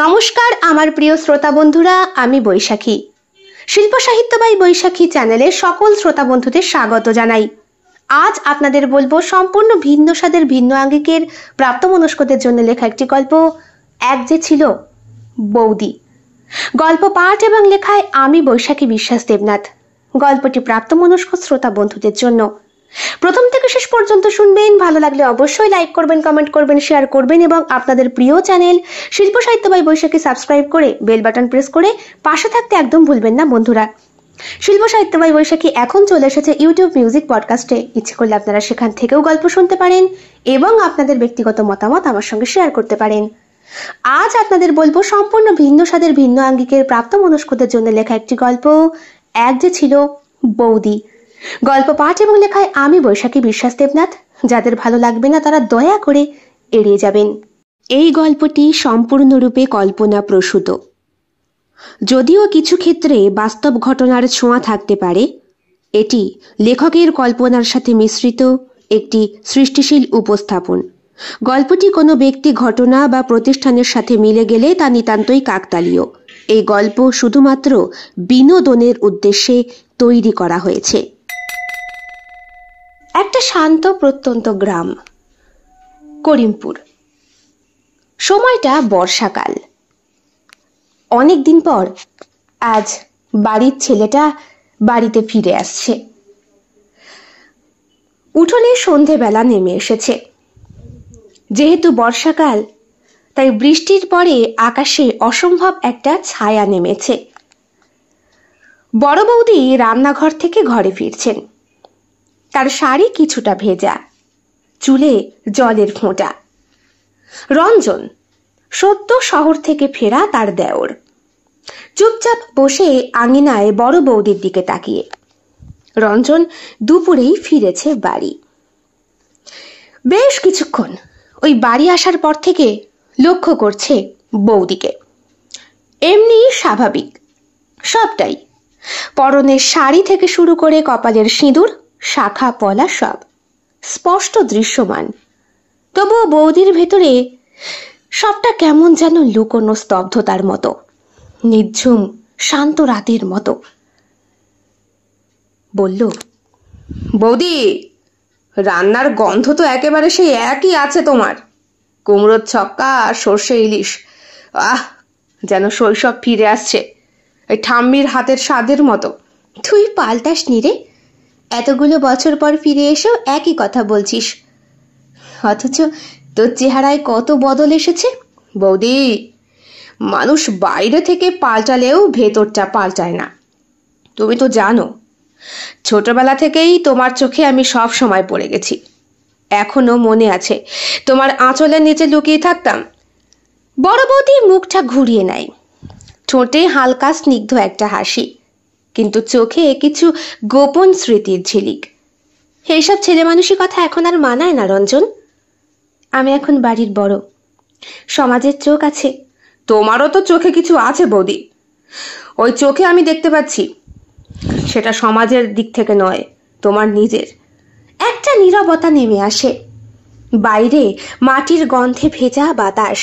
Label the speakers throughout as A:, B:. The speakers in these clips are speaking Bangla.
A: নমস্কার আমার প্রিয় শ্রোতা বন্ধুরা, আমি বৈশাখী। শিল্প সাহিত্য বাই বৈশাখী চ্যানেলে সকল শ্রোতা বন্ধুদের স্বাগত জানাই। আজ আপনাদের বলবো সম্পূর্ণ ভিন্ন স্বাদের ভিন্ন আঙ্গিকের প্রাপ্তমনস্কদের জন্য লেখা একটি গল্প, এক যে ছিল বৌদি। গল্প পাঠ এবং লেখায় আমি বৈশাখী বিশ্বাস দেবনাথ। গল্পটি প্রাপ্তমনস্ক শ্রোতা বন্ধুদের জন্য। প্রথম থেকে শেষ পর্যন্ত শুনবেন। ভালো লাগলে অবশ্যই লাইক করবেন, কমেন্ট করবেন, শেয়ার করবেন এবং আপনাদের প্রিয় চ্যানেল শিল্প সাহিত্য বাই বৈশাখী সাবস্ক্রাইব করে বেল বাটন প্রেস করে পাশে থাকতে একদম ভুলবেন না বন্ধুরা। শিল্প সাহিত্য বাই বৈশাখী এখন চলে এসেছে ইউটিউব মিউজিক পডকাস্টে। ইচ্ছে করলে আপনারা সেখান থেকেও গল্প শুনতে পারেন এবং আপনাদের ব্যক্তিগত মতামত আমার সঙ্গে শেয়ার করতে পারেন। আজ আপনাদের বলবো সম্পূর্ণ ভিন্ন স্বাদের ভিন্ন আঙ্গিকের প্রাপ্তমনস্কদের জন্য লেখা একটি গল্প, এক যে ছিল বৌদি। গল্প পাঠ এবং লেখায় আমি বৈশাখী বিশ্বাস দেবনাথ। যাদের ভালো লাগবে না তারা দয়া করে এড়িয়ে যাবেন। এই গল্পটি সম্পূর্ণরূপে কল্পনা প্রসূত, যদিও কিছু ক্ষেত্রে বাস্তব ঘটনার ছোঁয়া থাকতে পারে। এটি লেখকের কল্পনার সাথে মিশ্রিত একটি সৃষ্টিশীল উপস্থাপন। গল্পটি কোনো ব্যক্তি, ঘটনা বা প্রতিষ্ঠানের সাথে মিলে গেলে তা নিতান্তই কাকতালীয়। এই গল্প শুধুমাত্র বিনোদনের উদ্দেশ্যে তৈরি করা হয়েছে। একটা শান্ত প্রত্যন্ত গ্রাম, করিমপুর। সময়টা বর্ষাকাল। অনেকদিন পর আজ বাড়ির ছেলেটা বাড়িতে ফিরে আসছে। উঠোনে সন্ধেবেলা নেমে এসেছে। যেহেতু বর্ষাকাল, তাই বৃষ্টির পরে আকাশে অসম্ভব একটা ছায়া নেমেছে। বড় বৌদি রান্নাঘর থেকে ঘরে ফিরছেন। তার শাড়ি কিছুটা ভেজা, চুলে জলের ফোঁটা। রঞ্জন সদ্য শহর থেকে ফেরা তার দেওর চুপচাপ বসে আঙিনায় বড় বৌদির দিকে তাকিয়ে। রঞ্জন দুপুরেই ফিরেছে বাড়ি। বেশ কিছুক্ষণ ওই বাড়ি আসার পর থেকে লক্ষ্য করছে বৌদিকে। এমনি স্বাভাবিক সবটাই, পরনের শাড়ি থেকে শুরু করে কপালের সিঁদুর, শাখা পলা সব স্পষ্ট দৃশ্যমান। তবুও বৌদির ভেতরে সবটা কেমন যেন লুকোনো স্তব্ধতার মতো, নিঝুম শান্ত রাতের মতো। বলল, বৌদি, রান্নার গন্ধ তো একেবারে সেই একই আছে তোমার। কুমড়োর ছক্কা আর সর্ষে ইলিশ, আহ, যেন শৈশব ফিরে আসছে, এই ঠাম্মির হাতের স্বাদের মতো। তুই পাল্টাস নি রে, এতগুলো বছর পর ফিরে এসেও একই কথা বলছিস, অথচ তোর চেহারায় কত বদল এসেছে। বৌদি, মানুষ বাইরে থেকে পাল্টালেও ভেতরটা পাল্টায় না। তুমি তো জানো, ছোটবেলা থেকেই তোমার চোখে আমি সব সময় পড়ে গেছি। এখনো মনে আছে তোমার আঁচলের নিচে লুকিয়ে থাকতাম। বড় বৌদি মুখটা ঘুরিয়ে নেয়, ঠোঁটে হালকা স্নিগ্ধ একটা হাসি, কিন্তু চোখে কিছু গোপন স্মৃতির ঝিলিক। এইসব ছেলে মানুষের কথা এখন আর মানায় না রঞ্জন। আমি এখন বাড়ির বড়, সমাজের চোখ আছে। তোমারও তো চোখে কিছু আছে বৌদি, ওই চোখে আমি দেখতে পাচ্ছি। সেটা সমাজের দিক থেকে নয়, তোমার নিজের। একটা নীরবতা নেমে আসে। বাইরে মাটির গন্ধে ভেজা বাতাস,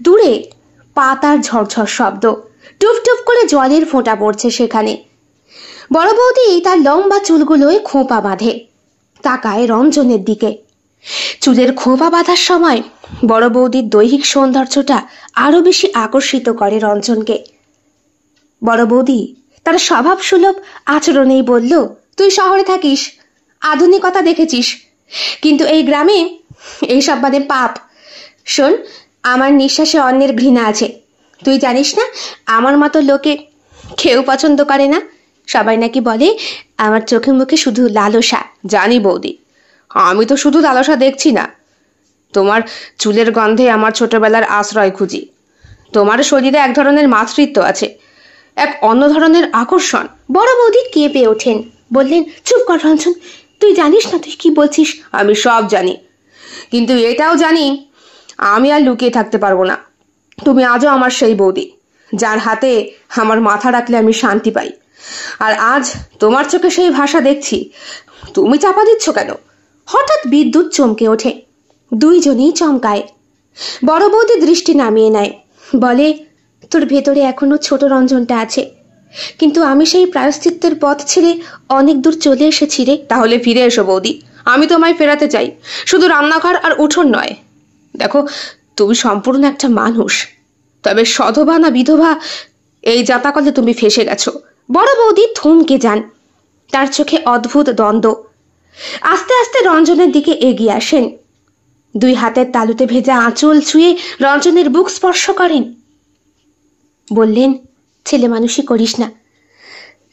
A: দূরে পাতার ঝরঝর শব্দ, টুপ টুপ করে জলের ফোঁটা পড়ছে সেখানে। বড় বৌদি তার লম্বা চুলগুলোয় খোঁপা বাঁধে, তাকায় রঞ্জনের দিকে। চুলের খোঁপা বাঁধার সময় বড় বৌদির দৈহিক সৌন্দর্যটা আরো বেশি আকর্ষিত করে রঞ্জনকে। বড় বৌদি তার স্বভাব সুলভ আচরণেই বলল, তুই শহরে থাকিস, আধুনিকতা দেখেছিস, কিন্তু এই গ্রামে এইসব বাদে পাপ। শোন, আমার নিঃশ্বাসে অন্যের ঘৃণা আছে। তুই জানিস না, আমার মতো লোকে কেউ পছন্দ করে না। সবাই নাকি বলে আমার চোখে মুখে শুধু লালসা। জানি বৌদি, আমি তো শুধু লালসা দেখছি না, তোমার চুলের গন্ধে আমার ছোটবেলার আশ্রয় খুঁজি। তোমার শরীরে এক ধরনের মাতৃত্ব আছে, এক অন্য ধরনের আকর্ষণ। বড় বৌদি কেঁপে ওঠেন, বললেন, চুপ কর রঞ্জন, তুই জানিস না তুই কি বলছিস। আমি সব জানি, কিন্তু এটাও জানি আমি আর লুকিয়ে থাকতে পারবো না। তুমি আজও আমার সেই বৌদি, যার হাতে আমার মাথা রাখলে আমি শান্তি পাই। আর আজ তোমার চোখে সেই ভাষা দেখছি, তুমি চাপা দিচ্ছ কেন? হঠাৎ বিদ্যুৎ চমকে ওঠে, দুইজনেই চমকায়। বড় বৌদি দৃষ্টি নামিয়ে নেয়, বলে তোর ভেতরে এখনো ছোট রঞ্জনটা আছে, কিন্তু আমি সেই প্রায়শ্চিত্তের পথ ছেড়ে অনেক দূর চলে এসেছি রে। তাহলে ফিরে এসো বৌদি, আমি তোমায় ফেরাতে চাই, শুধু রান্নাঘর আর উঠোন নয়। দেখো, তুমি সম্পূর্ণ একটা মানুষ, তবে সধবা না বিধবা এই জাতাকলে তুমি ফেসে গেছো। বড় বৌদি থমকে যান, তার চোখে অদ্ভুত দ্বন্দ্ব। আস্তে আস্তে রঞ্জনের দিকে এগিয়ে আসেন, দুই হাতের তালুতে ভেজা আঁচল ছুঁয়ে রঞ্জনের বুক স্পর্শ করেন। বললেন, ছেলে মানুষই করিস না,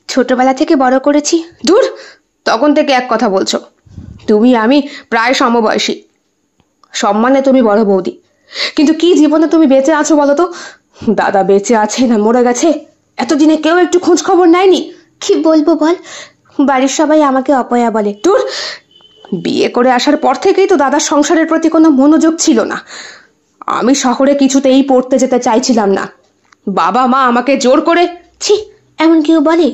A: ছোটবেলা থেকে বড় করেছি। দূর, তখন থেকে এক কথা বলছো। তুমি আমি প্রায় সমবয়সী, সম্মানে তুমি বড় বৌদি, কিন্তু কি জীবনে তুমি বেঁচে আছো বলো তো? দাদা বেঁচে আছে না মরে গেছে, এতদিনে কেউ একটু খোঁজ খবর নেয়নি? কি বলবো বল, বাড়ির সবাই আমাকে অপয়া বলে। দূর, বিয়ে করে আসার পর থেকেই তো দাদার সংসারের প্রতি কোনো মনোযোগ ছিল না। আমি শহরে কিছুতেই পড়তে যেতে চাইছিলাম না, বাবা মা আমাকে জোর করে। ছি, এমন কেউ বলে?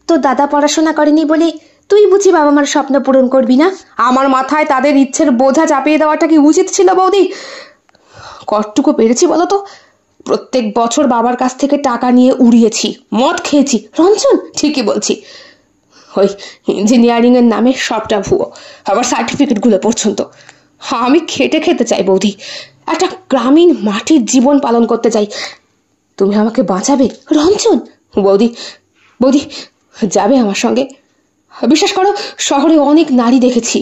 A: তোর দাদা পড়াশোনা করেনি বলে তুই বুঝি বাবা মার স্বপ্ন পূরণ করবি না? আমার মাথায় তাদের ইচ্ছের বোঝা চাপিয়ে দেওয়াটা কি উচিত ছিল বৌদি? কতটুকু পেরেছি বলো তো? প্রত্যেক বছর বাবার কাছ থেকে টাকা নিয়ে উড়িয়েছি, মদ খেয়েছি। রঞ্জন, ঠিকই বলছি, ওই ইঞ্জিনিয়ারিং এর নামে সবটা ভুয়ো, আবার সার্টিফিকেটগুলো পর্যন্ত। আমি খেটে খেতে চাই বৌদি, একটা গ্রামীণ মাটির জীবন পালন করতে চাই। তুমি আমাকে বাঁচাবে? রঞ্জন, বৌদি বৌদি যাবে আমার সঙ্গে? বিশ্বাস করো, শহরে অনেক নারী দেখেছি,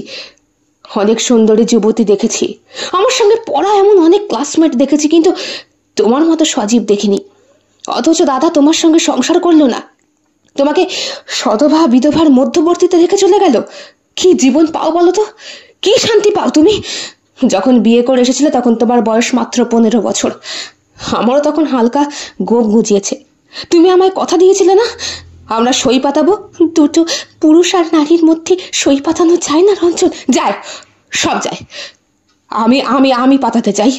A: অনেক সুন্দরী যুবতী দেখেছি, আমার সঙ্গে পড়া এমন অনেক ক্লাসমেট দেখেছি, কিন্তু তোমার মতো সজীব দেখিনি। অথচ দাদা তোমার সঙ্গে সংসার করলো না, তোমাকে সধবা বিধবার মধ্যবর্তীতে রেখে চলে গেল। কি জীবন পাও বলো তো? কি শান্তি পাও তুমি? যখন বিয়ে করে এসেছিলে তখন তোমার বয়স মাত্র 15 বছর, আমারও তখন হালকা গোপ গুজিয়েছে। তুমি আমায় কথা দিয়েছিলে না, আমরা সই পাতাবো। দুটো পুরুষ আর নারীর মধ্যে সই পাতানো যায় না রঞ্জন? যায়, সব যায়। আমি আমি আমি পাতাতে চাই।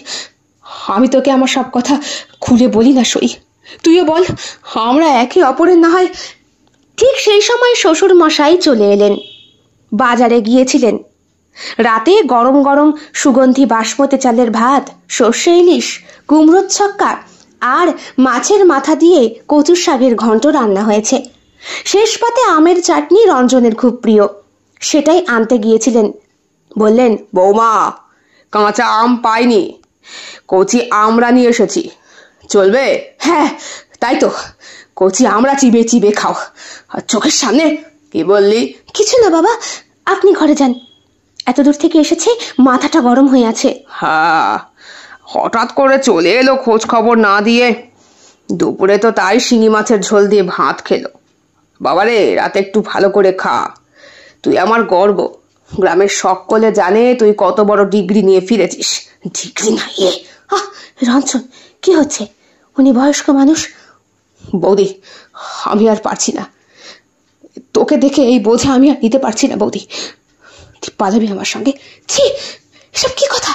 A: আমি তোকে আমার সব কথা খুলে বলি না সই, তুইও বল, আমরা একে অপরের না হয়। ঠিক সেই সময় শ্বশুর মশাই চলে এলেন, বাজারে গিয়েছিলেন। রাতে গরম গরম সুগন্ধি বাসমতি চালের ভাত, সর্ষে ইলিশ, কুমড়োর ছক্কা আর মাছের মাথা দিয়ে কচুর শাকের ঘন্ট রান্না হয়েছে। শেষ পাতে আমের চাটনি রঞ্জনের খুব প্রিয়, সেটাই আনতে গিয়েছিলেন। বললেন, বৌমা, কাঁচা আম পাইনি, কচি আমরা নিয়ে এসেছি, চলবে? হ্যাঁ, তাই তো, কচি আমরা চিবে চিবে খাও, আর চোখের সামনে। কি বললি? কিছু না বাবা, আপনি ঘরে যান, এত দূর থেকে এসেছে, মাথাটা গরম হয়ে আছে। হ্যাঁ, হঠাৎ করে চলে এলো খোঁজ খবর না দিয়ে। দুপুরে তো তাই শিঙি মাছের ঝোল দিয়ে ভাত খেলো। বাবারে, রাতে একটু ভালো করে খা, তুই আমার গর্ব। গ্রামের সকলে জানে তুই কত বড় ডিগ্রি নিয়ে ফিরেছিস। ডিগ্রি না ইয়ে। রঞ্জন, কি হচ্ছে? উনি বয়স্ক মানুষ। বৌদি, আমি আর পারছি না, তোকে দেখে এই বোঝা আমি আর নিতে পারছি না বৌদি, তুই পালাবি আমার সঙ্গে। ছি, এসব কি কথা?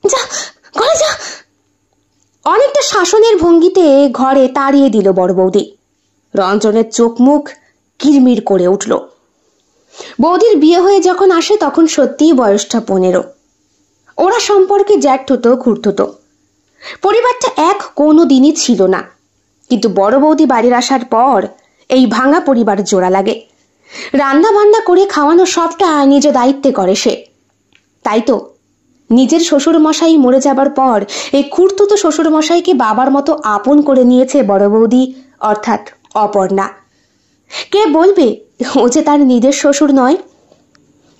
A: যা, ঘরে যা। অনেকটা শাসনের ভঙ্গিতে ঘরে তাড়িয়ে দিল বড় বৌদি। রঞ্জনের চোখ মুখ কিরমির করে উঠল। বৌদির বিয়ে হয়ে যখন আসে তখন সত্যিই বয়সটা 15। ওরা সম্পর্কে জ্যাঠতো খুঁড়তো, পরিবারটা এক কোনো দিনই ছিল না। কিন্তু বড় বৌদি বাড়ির আসার পর এই ভাঙা পরিবার জোড়া লাগে। রান্না বান্না করে খাওয়ানো সবটা নিজ দায়িত্বে করে সে। তাই তো নিজের শ্বশুর মশাই মরে যাবার পর এই খুঁড়তুতো শ্বশুর মশাইকে বাবার মতো আপন করে নিয়েছে বড় বৌদি, অর্থাৎ অপর্ণা। কে বলবে ও যে তার নিজের শ্বশুর নয়?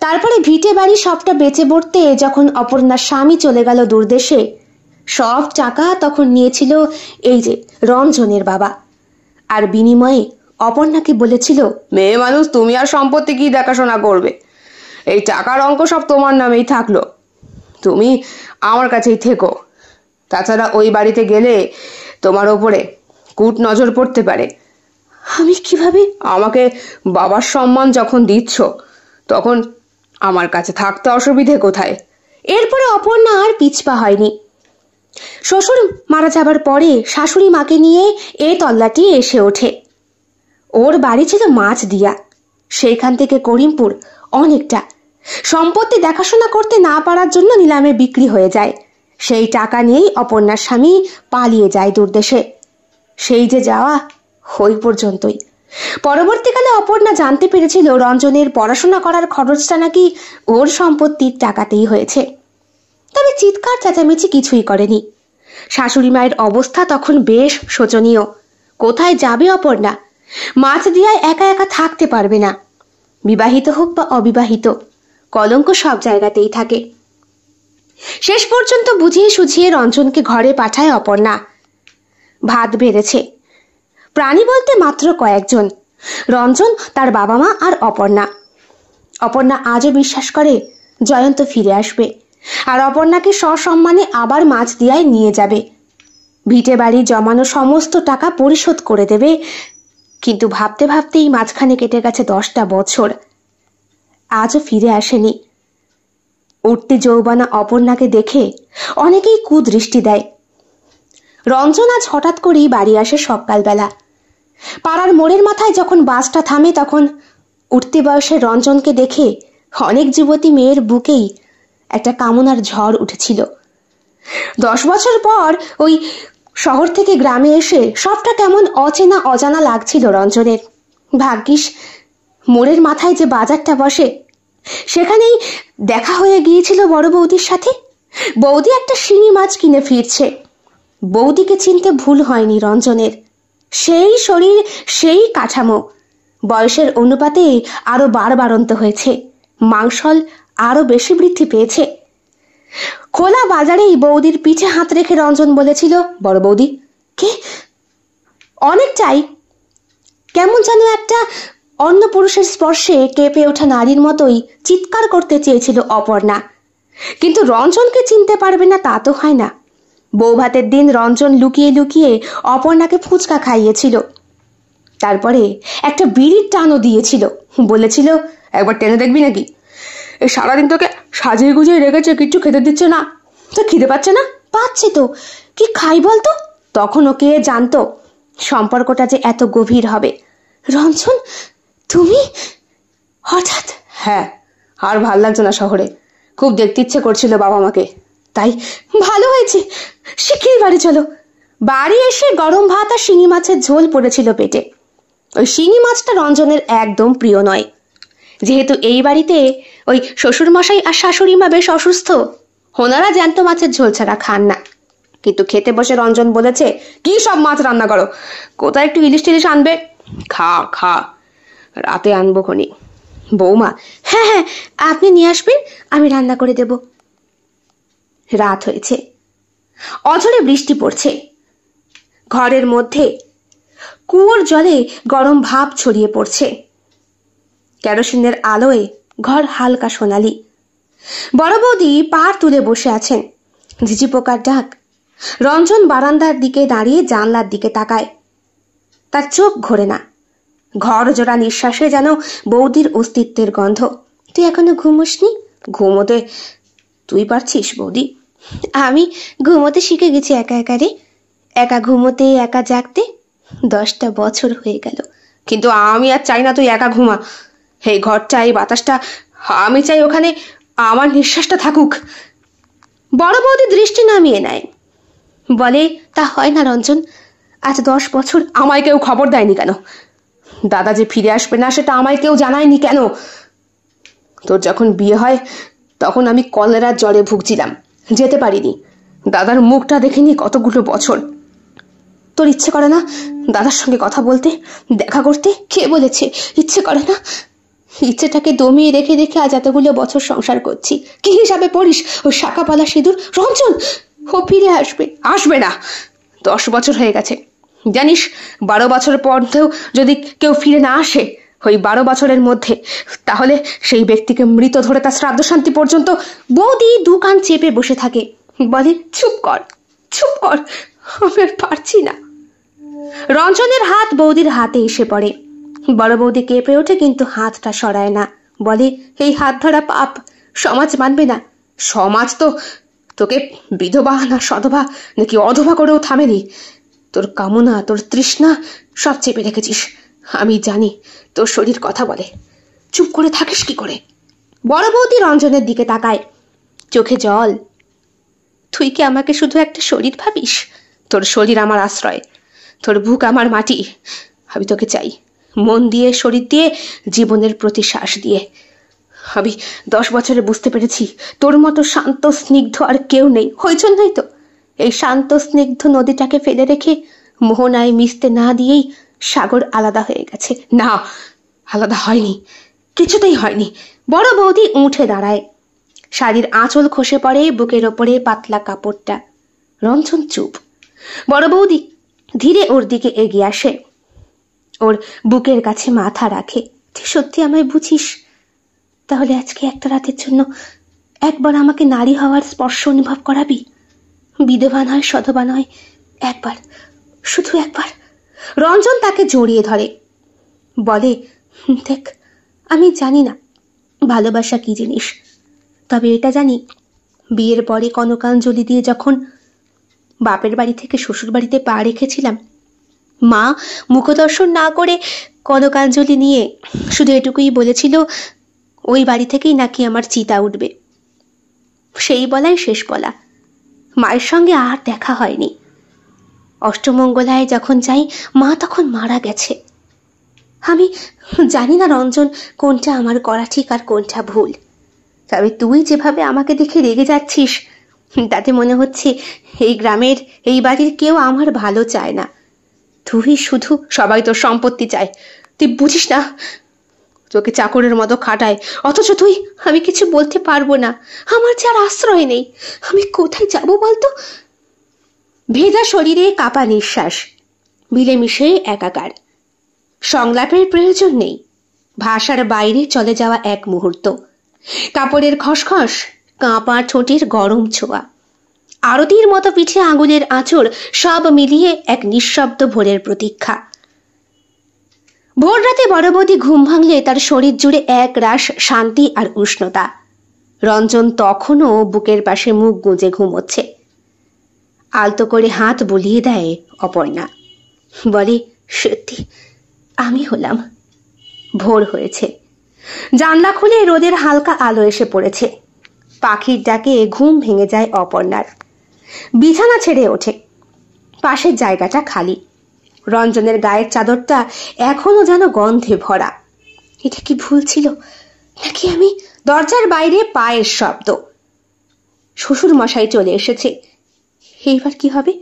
A: তারপরে ভিটে বাড়ি সবটা বেচে বসতে যখন অপর্ণার স্বামী চলে গেল দূরদেশে, সব টাকা তখন নিয়েছিল এই যে রঞ্জনের বাবা। আর বিনিময়ে অপর্ণাকে বলেছিল, মেয়ে মানুষ তুমি আর সম্পত্তি কি দেখাশোনা করবে, এই টাকার অঙ্ক সব তোমার নামেই থাকলো, তুমি আমার কাছেই থেকো। তাছাড়া ওই বাড়িতে গেলে তোমার ওপরে কূট নজর পড়তে পারে। আমি কিভাবে? আমাকে বাবার সম্মান যখন দিচ্ছ তখন আমার কাছে থাকতে অসুবিধে কোথায়? এরপরে অপর্ণা আর পিছপা হয়নি। শ্বশুর মারা যাবার পরে শাশুড়ি মাকে নিয়ে এ তল্লাটি এসে ওঠে। ওর বাড়ি ছিল মাছ দিয়া, সেইখান থেকে করিমপুর অনেকটা। সম্পত্তি দেখাশোনা করতে না পারার জন্য নিলামে বিক্রি হয়ে যায়। সেই টাকা নিয়েই অপর্ণার স্বামী পালিয়ে যায় দূরদেশে। সেই যে যাওয়া ওই পর্যন্তই। পরবর্তীকালে অপর্ণা জানতে পেরেছিল রঞ্জনের পড়াশোনা করার খরচটা নাকি ওর সম্পত্তির টাকাতেই হয়েছে। তবে চিৎকার চেঁচামেচি কিছুই করেনি। শাশুড়ি মায়ের অবস্থা তখন বেশ শোচনীয়। কোথায় যাবে অপর্ণা? মাছদিয়ায় একা একা থাকতে পারবে না। বিবাহিত হোক বা অবিবাহিত, কলঙ্ক সব জায়গাতেই থাকে। শেষ পর্যন্ত বুঝিয়ে সুঝিয়ে রঞ্জনকে ঘরে পাঠায় অপর্ণা। ভাত বেড়েছে। প্রাণী বলতে মাত্র কয়েকজন, রঞ্জন, তার বাবা মা আর অপর্ণা। অপর্ণা আজও বিশ্বাস করে জয়ন্ত ফিরে আসবে আর অপর্ণাকে সসম্মানে আবার মাছদিয়ায় নিয়ে যাবে। ভিটে বাড়ি জমানো সমস্ত টাকা পরিশোধ করে দেবে। কিন্তু ভাবতে ভাবতেই মাঝখানে কেটে গেছে 10টা বছর, আজও ফিরে আসেনি। উঠতি যৌবনা অপর্ণাকে দেখে অনেকেই কুদৃষ্টি দেয়। রঞ্জন আজ হঠাৎ করেই বাড়ি আসে সকালবেলা। পাড়ার মোড়ের মাথায় যখন বাসটা থামে তখন উঠতি বয়সের রঞ্জনকে দেখে অনেক যুবতী মেয়ের বুকেই একটা কামনার ঝড় উঠেছিল। 10 বছর পর ওই শহর থেকে গ্রামে এসে সবটা কেমন অচেনা অজানা লাগছিল রঞ্জনের। ভাগ্যিস মোড়ের মাথায় যে বাজারটা বসে সেখানেই দেখা হয়ে গিয়েছিল বড় বৌদির সাথে। বৌদি একটা শিঙি মাছ কিনে ফিরছে। বৌদিকে চিনতে ভুল হয়নি রঞ্জনের। সেই শরীর, সেই কাঠামো, বয়সের অনুপাতে আরো বাড়বাড়ন্ত হয়েছে। মাংসল আরো বেশি বৃদ্ধি পেয়েছে। খোলা বাজারেই বৌদির পিঠে হাত রেখে রঞ্জন বলেছিল, বড় বৌদি কে? অনেক চাই। কেমন যেন একটা অন্য পুরুষের স্পর্শে কেঁপে ওঠা নারীর মতোই চিৎকার করতে চেয়েছিল অপর্ণা। কিন্তু রঞ্জনকে চিনতে পারবে না তা তো হয় না। বৌভাতের দিন রঞ্জন লুকিয়ে লুকিয়ে অপর্ণাকে ফুচকা খাইয়েছিল। তারপরে একটা বিড়ির টানও দিয়েছিল। বলেছিল, একবার টেনে দেখবি নাকি? এই সারাদিন তোকে সাজিয়ে গুজিয়ে রেখেছে, কিচ্ছু খেতে দিচ্ছে না। তো খিদে পাচ্ছে না? পাচ্ছে তো, কি খাই বলতো? তখন ওকে জানতো সম্পর্কটা যে এত গভীর হবে। রঞ্জন, তুমি হঠাৎ? হ্যাঁ, আর ভাল লাগছে না শহরে। খুব দেখতে ইচ্ছে করছিল বাবা মাকে, তাই। ভালো হয়েছে, শিগগিরই বাড়ি চলো। বাড়ি এসে গরম ভাত আর শিঙি মাছের ঝোল পড়েছিল পেটে। ওই শিঙি মাছটা রঞ্জনের একদম প্রিয় নয়। যেহেতু এই বাড়িতে ওই শ্বশুর মশাই আর শাশুড়ি মা বেশ অসুস্থ, ওনারা জ্যান্ত মাছের ঝোল ছাড়া খান না। কিন্তু খেতে বসে রঞ্জন বলেছে, কি সব মাছ রান্না করো, কোথায় একটু ইলিশ টিলিশ আনবে? খা খা, রাতে আনবো খনি। বৌমা, হ্যাঁ হ্যাঁ, আপনি নিয়ে আসবেন, আমি রান্না করে দেব। রাত হয়েছে, অঝরে বৃষ্টি পড়ছে। ঘরের মধ্যে কুয়োর জলে গরম ভাপ ছড়িয়ে পড়ছে। কেরোসিনের আলোয় ঘর হালকা সোনালি। বড় বৌদি পাড় তুলে বসে আছেন। ঝিঝি পোকার ডাক। রঞ্জন বারান্দার দিকে দাঁড়িয়ে জানলার দিকে তাকায়। তার চোখ ঘোরে না। ঘর জোড়া নিঃশ্বাসে যেন বৌদির অস্তিত্বের গন্ধ। তুই এখনো ঘুমোসনি? ঘুমোতে তুই পারছিস বৌদি? আমি ঘুমোতে শিখে গেছি একা একা রে। একা ঘুমোতে, একা জাগতে 10টা বছর হয়ে গেল। কিন্তু আমি আর চাই না তুই একা ঘুমা। এই ঘরটা, এই বাতাসটা, আমি চাই ওখানে আমার নিঃশ্বাসটা থাকুক। বড় বৌদি দৃষ্টি নামিয়ে নেয়। বলে, তা হয় না রঞ্জন। আজ 10 বছর আমায় কেউ খবর দেয়নি কেন? দাদা যে ফিরে আসবে না সেটা আমায় কেউ জানায়নি কেন? তোর যখন বিয়ে হয় তখন আমি কলেরার জ্বরে ভুগছিলাম, যেতে পারিনি। দাদার মুখটা দেখিনি কতগুলো বছর। তোর ইচ্ছে করে না দাদার সঙ্গে কথা বলতে, দেখা করতে? কে বলেছে ইচ্ছে করে না? ইচ্ছেটাকে দমিয়ে রেখে রেখে আজ এতগুলো বছর সংসার করছি। কি হিসাবে পড়িস ওই শাঁখাপালা সিঁদুর? রঞ্জন, ও ফিরে আসবে। আসবে না, 10 বছর হয়ে গেছে। জানিস, 12 বছর পরেও যদি কেউ ফিরে না আসে ওই 12 বছরের মধ্যে, তাহলে সেই ব্যক্তিকে মৃত ধরে তার শ্রাদ্ধ শান্তি পর্যন্ত। বৌদি দুকান চেপে বসে থাকে। বলে, চুপ কর, চুপ কর, আমি আর পারছি না। রঞ্জনের হাত বৌদির হাতে এসে পড়ে। বড় বৌদি কেঁপে ওঠে, কিন্তু হাতটা সরায় না। বলে, এই হাত ধরা পাপ, সমাজ মানবে না। সমাজ তো তোকে বিধবা না সধবা নাকি অধবা করেও থামেনি। তোর কামনা, তোর তৃষ্ণা সব চেপে রেখেছিস। আমি জানি তোর শরীর কথা বলে। চুপ করে থাকিস কি করে? বড় বৌদি রঞ্জনের দিকে তাকায়, চোখে জল। তুই কি আমাকে শুধু একটা শরীর ভাবিস? তোর শরীর আমার আশ্রয়, তোর বুক আমার মাটি। আমি তোকে চাই, মন দিয়ে, শরীর দিয়ে, জীবনের প্রতি শ্বাস দিয়ে। আমি 10 বছরে বুঝতে পেরেছি তোর মতো শান্ত স্নিগ্ধ আর কেউ নেই। ওই জন্যই তো এই শান্ত স্নিগ্ধ নদীটাকে ফেলে রেখে মোহনায় মিশতে না দিয়েই সাগর আলাদা হয়ে গেছে। না, আলাদা হয়নি, কিছুতেই হয়নি। বড় বৌদি উঠে দাঁড়ায়, শাড়ির আঁচল খসে পড়ে বুকের ওপরে পাতলা কাপড়টা। রঞ্জন চুপ। বড় বৌদি ধীরে ওর দিকে এগিয়ে আসে, ওর বুকের কাছে মাথা রাখে। তুই সত্যি আমায় বুঝিস? তাহলে আজকে একটা রাতের জন্য একবার আমাকে নারী হওয়ার স্পর্শ অনুভব করাবি? বিধবা নয়, সধবা নয়, একবার, শুধু একবার। রঞ্জন তাকে জড়িয়ে ধরে, বলে, দেখ, আমি জানি না ভালোবাসা কি জিনিস, তবে এটা জানি, বিয়ের পরে কনকাঞ্জলি দিয়ে যখন বাপের বাড়ি থেকে শ্বশুর বাড়িতে পা রেখেছিলাম, মা মুখদর্শন না করে কনকাঞ্জলি নিয়ে শুধু এটুকুই বলেছিল, ওই বাড়ি থেকেই নাকি আমার চিতা উঠবে। সেই বলাই শেষ বলা। মায়ের সঙ্গে আর দেখা হয়নি। অষ্টমঙ্গলায় যখন যাই, মা তখন মারা গেছে। আমি জানি না রঞ্জন, কোনটা আমার করা ঠিক আর কোনটা ভুল। তবে তুই যেভাবে আমাকে দেখে রেগে যাচ্ছিস, তাতে মনে হচ্ছে এই গ্রামের, এই বাড়ির কেউ আমার ভালো চায় না। তুই শুধু, সবাই তোর সম্পত্তি চায়, তুই বুঝিস না? তোকে চাকরের মতো খাটায়, অথচ তুই, আমি কিছু বলতে পারবো না। আমার যে আর আশ্রয় নেই, আমি কোথায় যাব বলতো? ভেজা শরীরে কাপা নিঃশ্বাস, মিলেমিশে একাকার। সংলাপের প্রয়োজন নেই, ভাষার বাইরে চলে যাওয়া এক মুহূর্ত। কাপড়ের খসখস, কাঁপা ঠোঁটের গরম ছোঁয়া, আরতির মতো পিঠে আঙুলের আঁচড়, সব মিলিয়ে এক নিঃশব্দ ভোরের প্রতীক্ষা। ভোর রাতে বড় বৌদি ঘুম ভাঙলে তার শরীর জুড়ে এক রাশ শান্তি আর উষ্ণতা। রঞ্জন তখনও বুকের পাশে মুখ গুঁজে ঘুমোচ্ছে। আলতো করে হাত বুলিয়ে দেয় অপর্ণা, বলে, সত্যি আমি হলাম। ভোর হয়েছে, জানলা খুলে রোদের হালকা আলো এসে পড়েছে। পাখির ডাকে ঘুম ভেঙে যায় অপর্ণার। বিছানা ছেড়ে ওঠে, পাশের জায়গাটা খালি। রঞ্জনের গায়ের চাদরটা এখনো যেন গন্ধে ভরা। এটা কি ভুল ছিল নাকি আমি? দরজার বাইরে পায়ের শব্দ। শ্বশুর মশাই চলে এসেছে। এইবার কি হবে?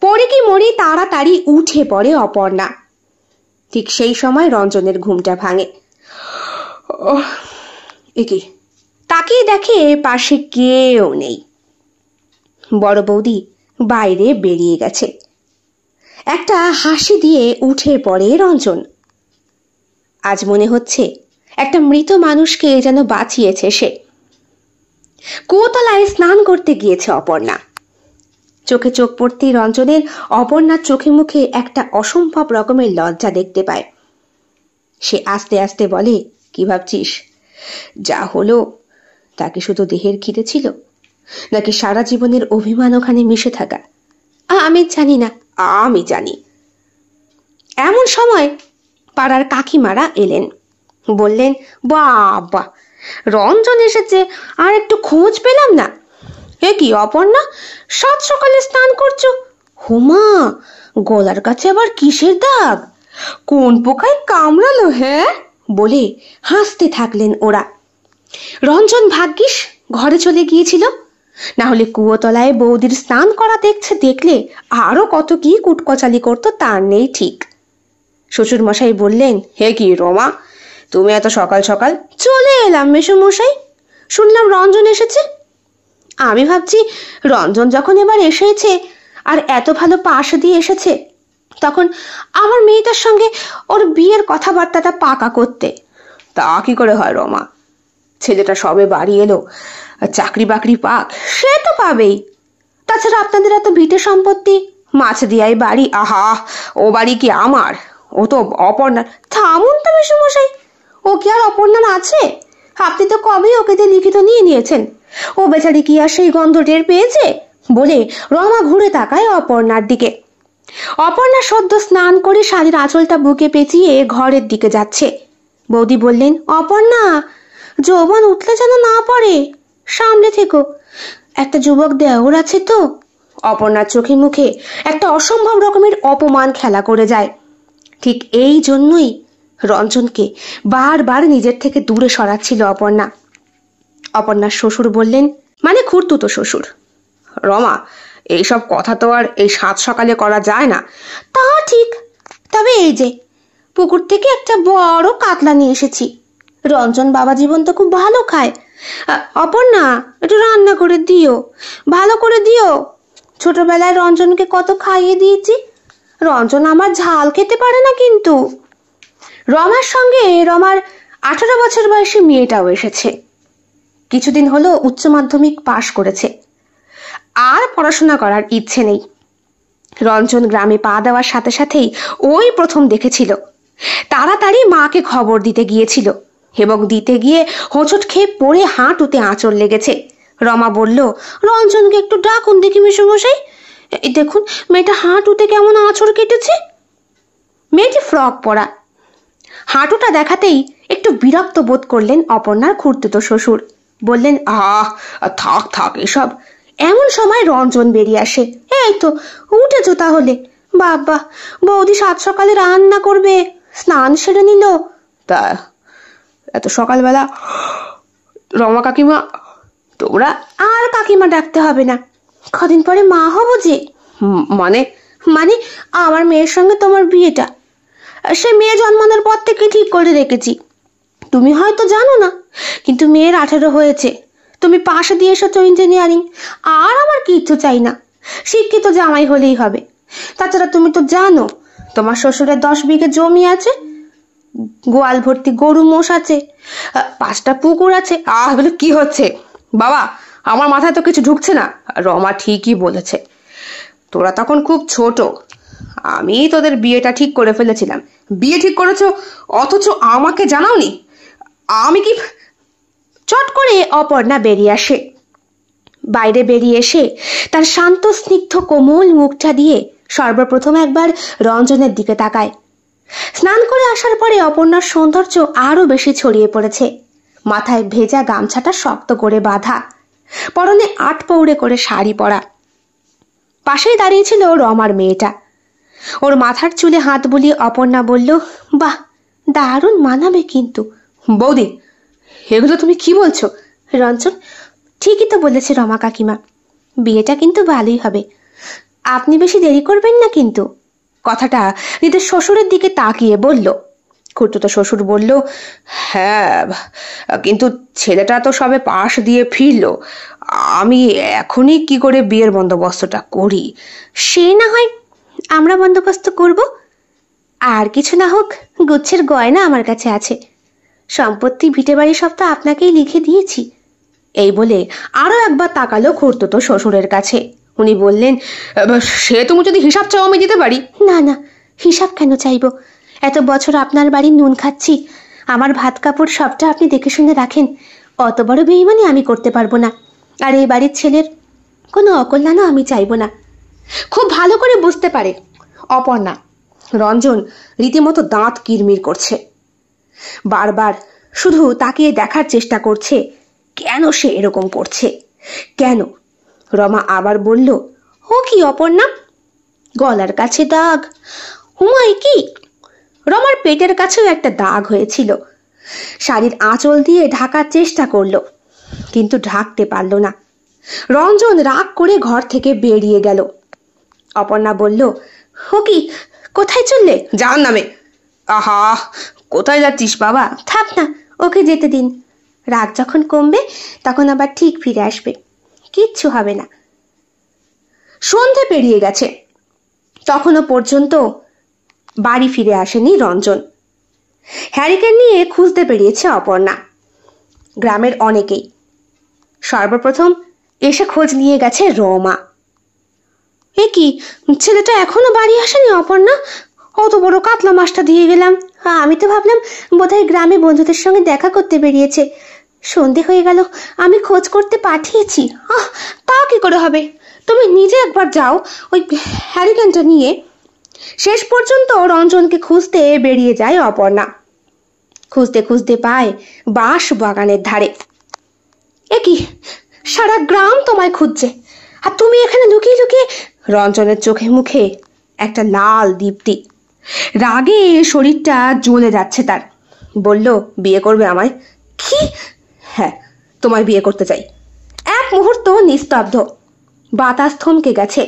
A: পড়ে কি মরি তাড়াতাড়ি উঠে পড়ে অপর্ণা। ঠিক সেই সময় রঞ্জনের ঘুমটা ভাঙে। একে তাকিয়ে দেখে পাশে কেউ নেই। বড় বৌদি বাইরে বেরিয়ে গেছে। একটা হাসি দিয়ে উঠে পড়ে রঞ্জন। আজ মনে হচ্ছে একটা মৃত মানুষকে যেন বাঁচিয়েছে সে। কুয়োতলায় স্নান করতে গিয়েছে অপর্ণা। চোখে চোখ পড়তেই রঞ্জনের অপর্ণার চোখে মুখে একটা অসম্ভব রকমের লজ্জা দেখতে পায়। সে আস্তে আস্তে বলে, কি ভাবছিস? যা হলো তাকে শুধু দেহের খিদে ছিল, নাকি সারা জীবনের অভিমান ওখানে মিশে থাকা? আমি জানি না। আমি জানি। এমন সময় পাড়ার কাকিমারা এলেন, বললেন, বাবা, রঞ্জন এসেছে, আর একটু খোঁজ পেলাম না। এ কি অপর্ণা, সাত সকালে স্নান করছো? হুমা, গলার কাছে আবার কিসের দাগ? কোন পোকায় কামড়ালো? হ্যাঁ, বলে হাসতে থাকলেন ওরা। রঞ্জন ভাগ্যিস ঘরে চলে গিয়েছিল, না হলে কুয়োতলায় বৌদির স্নান করা দেখলে আরো কত কি কুটকচালি করতো তার নেই ঠিক। শ্বশুর মশাই বললেন, হে কি রমা, তুমি এত সকাল সকাল? চলে এলাম মেশো মশাই, শুনলাম রঞ্জন এসেছে। আমি ভাবছি রঞ্জন যখন এবার এসেছে আর এত ভালো পাশ দিয়ে এসেছে, তখন আমার মেয়েটার সঙ্গে ওর বিয়ের কথাবার্তাটা পাকা করতে। তা কি করে হয় রমা? ছেলেটা সবে বাড়ি এলো, চাকরি বাকরি পাক, সে তো পাবেই। তাছাড়া আপনাদের এত ভিটে সম্পত্তি, মাছ দিয়াই বাড়ি। আহা, ও বাড়ি কি আমার? ও তো অপর্ণার। থামুন তো মেসোমশাই, ও কি আর অপর্ণার আছে? আপনি তো কবেই ওকে দিয়ে লিখিত নিয়ে নিয়েছেন। ও বেচারি কি আর সেই গন্ধ টের পেয়েছে? বলে রমা ঘুরে তাকায় অপর্ণার দিকে। অপর্ণা সদ্য স্নান করে শাড়ির আঁচলটা বুকে পেঁচিয়ে ঘরের দিকে যাচ্ছে। বৌদি বললেন, অপর্ণা, যৌবন উঠলে যেন না পড়ে, সামনে থেকো। একটা যুবক দেওর আছে তো। অপর্ণার চোখে মুখে একটা অসম্ভব রকমের অপমান খেলা করে যায়। ঠিক এই জন্যই রঞ্জনকে বারবার নিজের থেকে দূরে সরাচ্ছিল অপর্ণা। অপর্ণার শ্বশুর বললেন, মানে খুড়তুতো শ্বশুর, রমা, এইসব কথা তো আর এই সাত সকালে করা যায় না। তা ঠিক, তবে এই যে পুকুর থেকে একটা বড় কাতলা নিয়ে এসেছি। রঞ্জন বাবা জীবন তো খুব ভালো খায়। অপর্ণা, একটু রান্না করে দিও, ভালো করে দিও। ছোটবেলায় রঞ্জনকে কত খাইয়ে দিয়েছি। রঞ্জন আমার ঝাল খেতে পারে না কিন্তু। রমার সঙ্গে রমার 18 বছর বয়সী মেয়েটাও এসেছে। কিছুদিন হলো উচ্চ মাধ্যমিক পাশ করেছে, আর পড়াশোনা করার ইচ্ছে নেই। রঞ্জন গ্রামে পা দেওয়ার সাথে সাথেই ওই প্রথম দেখেছিল। তাড়াতাড়ি মাকে খবর দিতে গিয়েছিল এবং দিতে গিয়ে হোঁচট খেয়ে পড়ে হাঁটুতে আঁচড় লেগেছে। রমা বলল, রঞ্জনকে একটু ডাকুন দেখি মেসোমশাই। দেখুন মেয়েটা হাঁটুতে কেমন আঁচড় কেটেছে। মেয়েটি ফ্রক পরা। হাঁটুটা দেখাতেই একটু বিরক্ত বোধ করলেন অপর্ণার খুড়তুতো শ্বশুর। বললেন, থাক থাক এসব। এমন সময় রঞ্জন বেরিয়ে আসে। এই তো উঠেছো তাহলে? বাবা, বৌদি সাত সকালে রান্না করবে, স্নান সেরে নিল। তা এত সকালবেলা? রমা কাকিমা, তোমরা আর কাকিমা ডাকতে হবে না, কদিন পরে মা হব যে। মানে? মানে আমার মেয়ের সঙ্গে তোমার বিয়েটা সে মেয়ে জন্মানোর পর থেকে ঠিক করে রেখেছি। তুমি হয়তো জানো না, কিন্তু মেয়ের 18 হয়েছে। তুমি পাশে দিয়ে এসেছো ইঞ্জিনিয়ারিং। আর আমার কিচ্ছু চাই না, শিক্ষিত জামাই হলেই হবে। তাছাড়া তুমি তো জানো তোমার শ্বশুরের 10 বিঘে জমি আছে, গোয়াল ভর্তি গরু মোষ আছে, 5টা পুকুর আছে। এগুলো কি হচ্ছে বাবা? আমার মাথায় তো কিছু ঢুকছে না। রমা ঠিকই বলেছে, তোরা তখন খুব ছোট। আমি তোদের বিয়েটা ঠিক করে ফেলেছিলাম। বিয়ে ঠিক করেছো অথচ আমাকে জানাওনি? আমি কি? চট করে অপর্ণা বেরিয়ে আসে। বাইরে বেরিয়ে এসে তার শান্ত স্নিগ্ধ কোমল মুখটা দিয়ে সর্বপ্রথম একবার রঞ্জনের দিকে তাকায়। স্নান করে আসার পরে অপর্ণার সৌন্দর্য আরো বেশি ছড়িয়ে পড়েছে। মাথায় ভেজা গামছাটা শক্ত করে বাঁধা, পরনে 8 পৌড়ে করে শাড়ি পরা। পাশেই দাঁড়িয়েছিল রমার মেয়েটা। ওর মাথার চুলে হাত বুলিয়ে অপর্ণা বলল, বাহ, দারুণ মানাবে কিন্তু। বৌদি, এগুলো তুমি কি বলছো? রঞ্জন ঠিকই তো বলেছে রমা কাকিমা, বিয়েটা কিন্তু ভালোই হবে। আপনি বেশি দেরি করবেন না কিন্তু। কথাটা নিজের শ্বশুরের দিকে তাকিয়ে বলল। খুড়তুতো শ্বশুর বলল, হ্যাঁ, কিন্তু ছেলেটা তো সবে পাশ দিয়ে ফিরলো। আমি এখনই কি করে বিয়ের বন্দোবস্তটা করি? সে না হয় আমরা বন্দোবস্ত করব। আর কিছু না হোক, গুচ্ছের গয়না আমার কাছে আছে, সম্পত্তি ভিটে বাড়ি সব তো আপনাকেই লিখে দিয়েছি। এই বলে আরো একবার তাকালো খুড়তুতো শ্বশুরের কাছে। উনি বললেন, সে তুমি যদি হিসাব চাও আমি দিতে পারি। না না, হিসাব কেন চাইব? এত বছর আপনার বাড়ির নুন খাচ্ছি, আমার ভাত কাপড় সবটা আপনি দেখে শুনে রাখেন। অত বড় বেইমানি আমি করতে পারবো না। আর এই বাড়ির ছেলের কোনো অকল্যাণও আমি চাইব না। খুব ভালো করে বুঝতে পারে অপর্ণা, রঞ্জন রীতিমতো দাঁত কিরমির করছে। বারবার শুধু তাকিয়ে দেখার চেষ্টা করছে কেন সে এরকম করছে, কেন। রমা আবার বলল, ও কি অপর্ণা, গলার কাছে দাগ? হুমাই কি? রমার পেটের কাছেও একটা দাগ হয়েছিল। শাড়ির আঁচল দিয়ে ঢাকার চেষ্টা করলো, কিন্তু ঢাকতে পারল না। রঞ্জন রাগ করে ঘর থেকে বেরিয়ে গেল। অপর্ণা বলল, ও কি, কোথায় চললে? যার নামে। আহা, কোথায় যাচ্ছিস বাবা? থাক না, ওকে যেতে দিন। রাগ যখন কমবে তখন আবার ঠিক ফিরে আসবে, কিচ্ছু হবে না। সন্ধে পেরিয়ে গেছে, তখনও পর্যন্ত বাড়ি ফিরে আসেনি রঞ্জন। হ্যারিকেন নিয়ে খুঁজতে বেরিয়েছে অপর্ণা। গ্রামের অনেকেই। সর্বপ্রথম এসে খোঁজ নিয়ে গেছে রমা। এ কি, ছেলেটা এখনো বাড়ি আসেনি অপর্ণা? অত বড় কাতলা মাছটা দিয়ে গেলাম। আমি তো ভাবলাম বোধহয় গ্রামে বন্ধুদের সঙ্গে দেখা করতে বেরিয়েছে। সন্ধে হয়ে গেল, আমি খোঁজ করতে পাঠিয়েছি। তা কি করে হবে? তুমি নিজে একবার যাও ওই হ্যারিকেনটা নিয়ে। শেষ পর্যন্ত রঞ্জনকে খুঁজতে বেরিয়ে যায় অপর্ণা। খুঁজতে খুঁজতে পায় বাঁশ বাগানের ধারে। এ কি, সারা গ্রাম তোমায় খুঁজছে, আর তুমি এখানে লুকিয়ে লুকিয়ে। রঞ্জনের চোখে মুখে একটা লাল দীপ্তি, রাগে শরীরটা জ্বলে যাচ্ছে তার। বলল, বিয়ে করবে আমায়? কি? হ্যাঁ, তোমায় বিয়ে করতে চাই। এক মুহূর্ত নিস্তব্ধ, বাতাস থমকে গেছে।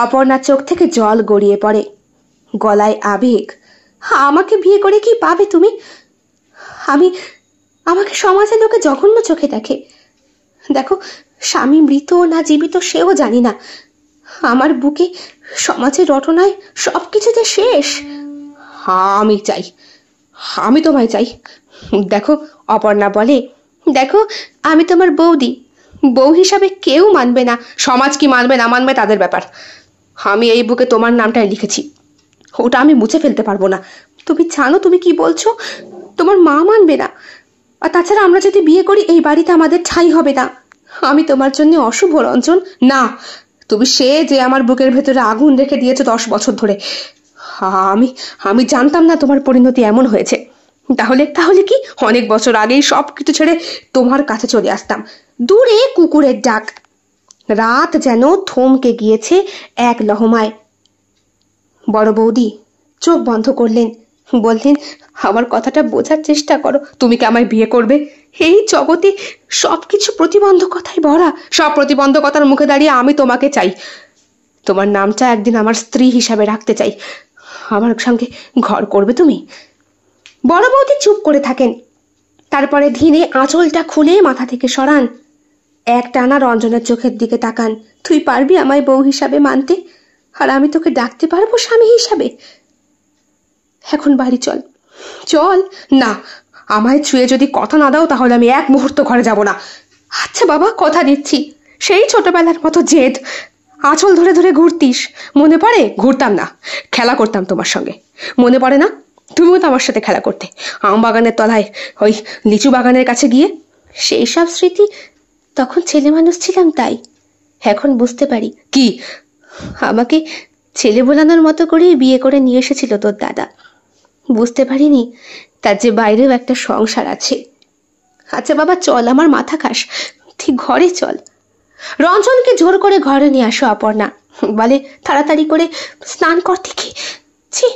A: অপর্ণার চোখ থেকে জল গড়িয়ে পড়ে, গলায় আবেগ। আমাকে বিয়ে করে কি পাবে তুমি? আমাকে সমাজের লোকে জঘন্য চোখে দেখে। দেখো, স্বামী মৃত না জীবিত সেও জানি না। আমার বুকে সমাজের রটনায় সবকিছুতে শেষ। আমি চাই, আমি তোমায় চাই। দেখো, অপর্ণা বলে, দেখো, আমি তোমার বৌদি, বউ হিসাবে কেউ মানবে না। সমাজ কি মানবে না মানবে তাদের ব্যাপার। আমি এই বুকে তোমার নামটাই লিখেছি, ওটা আমি মুছে ফেলতে পারবো না। তুমি জানো তুমি কি বলছো? তোমার মা মানবে না। আর তাছাড়া আমরা যদি বিয়ে করি এই বাড়িতে আমাদের ঠাঁই হবে না। আমি তোমার জন্য অশুভ, রঞ্জন। না, তুমি সে যে আমার বুকের ভেতরে আগুন রেখে দিয়েছো 10 বছর ধরে। আমি জানতাম না তোমার পরিণতি এমন হয়েছে। তাহলে কি অনেক বছর আগেই সব কিছু ছেড়ে তোমার কাছে চলে আসতাম। দূরে কুকুরের ডাক, রাত যেন থমকে গিয়েছে এক লহমায়। বড় বৌদি চোখ বন্ধ করলেন, বললেন, আমার কথাটা বোঝার চেষ্টা করো। তুমি কি আমায় বিয়ে করবে? এই জগতে সবকিছু প্রতিবন্ধকতায় ভরা। সব প্রতিবন্ধকতার মুখে দাঁড়িয়ে আমি তোমাকে চাই। তোমার নামটা একদিন আমার স্ত্রী হিসাবে রাখতে চাই। আমার সঙ্গে ঘর করবে তুমি? বড় বৌদি চুপ করে থাকেন, তারপরে ধীরে আঁচলটা খুলে মাথা থেকে সরান। এক টানা রঞ্জনের চোখের দিকে তাকান। তুই পারবি আমায় বউ হিসাবে মানতে? আর আমি তোকে ডাকতে পারবো স্বামী হিসাবে? এখন বাড়ি চল। চল। না, আমায় ছুঁয়ে যদি কথা না দাও তাহলে আমি এক মুহূর্ত ঘরে যাব না। আচ্ছা বাবা, কথা দিচ্ছি। সেই ছোটবেলার মতো জেদ, আঁচল ধরে ধরে ঘুরতিস, মনে পড়ে? ঘুরতাম না, খেলা করতাম তোমার সঙ্গে, মনে পড়ে না? তুমিও তো আমার সাথে খেলা করতে আম বাগানের তলায়, ওই লিচু বাগানের কাছে গিয়ে। সেই সব স্মৃতি, তখন ছেলে মানুষ ছিলাম তাই। এখন বুঝতে পারি। কি? আমাকে ছেলে বোলানোর মতো করেই বিয়ে করে নিয়ে এসেছিল তোর দাদা। বুঝতে পারিনি তার যে বাইরেও একটা সংসার আছে। আচ্ছা বাবা চল, আমার মাথা খাস, ঠিক ঘরে চল। রঞ্জনকে জোর করে ঘরে নিয়ে আসো অপর্ণা। বলে, তাড়াতাড়ি করে স্নান করতে। কি ছি,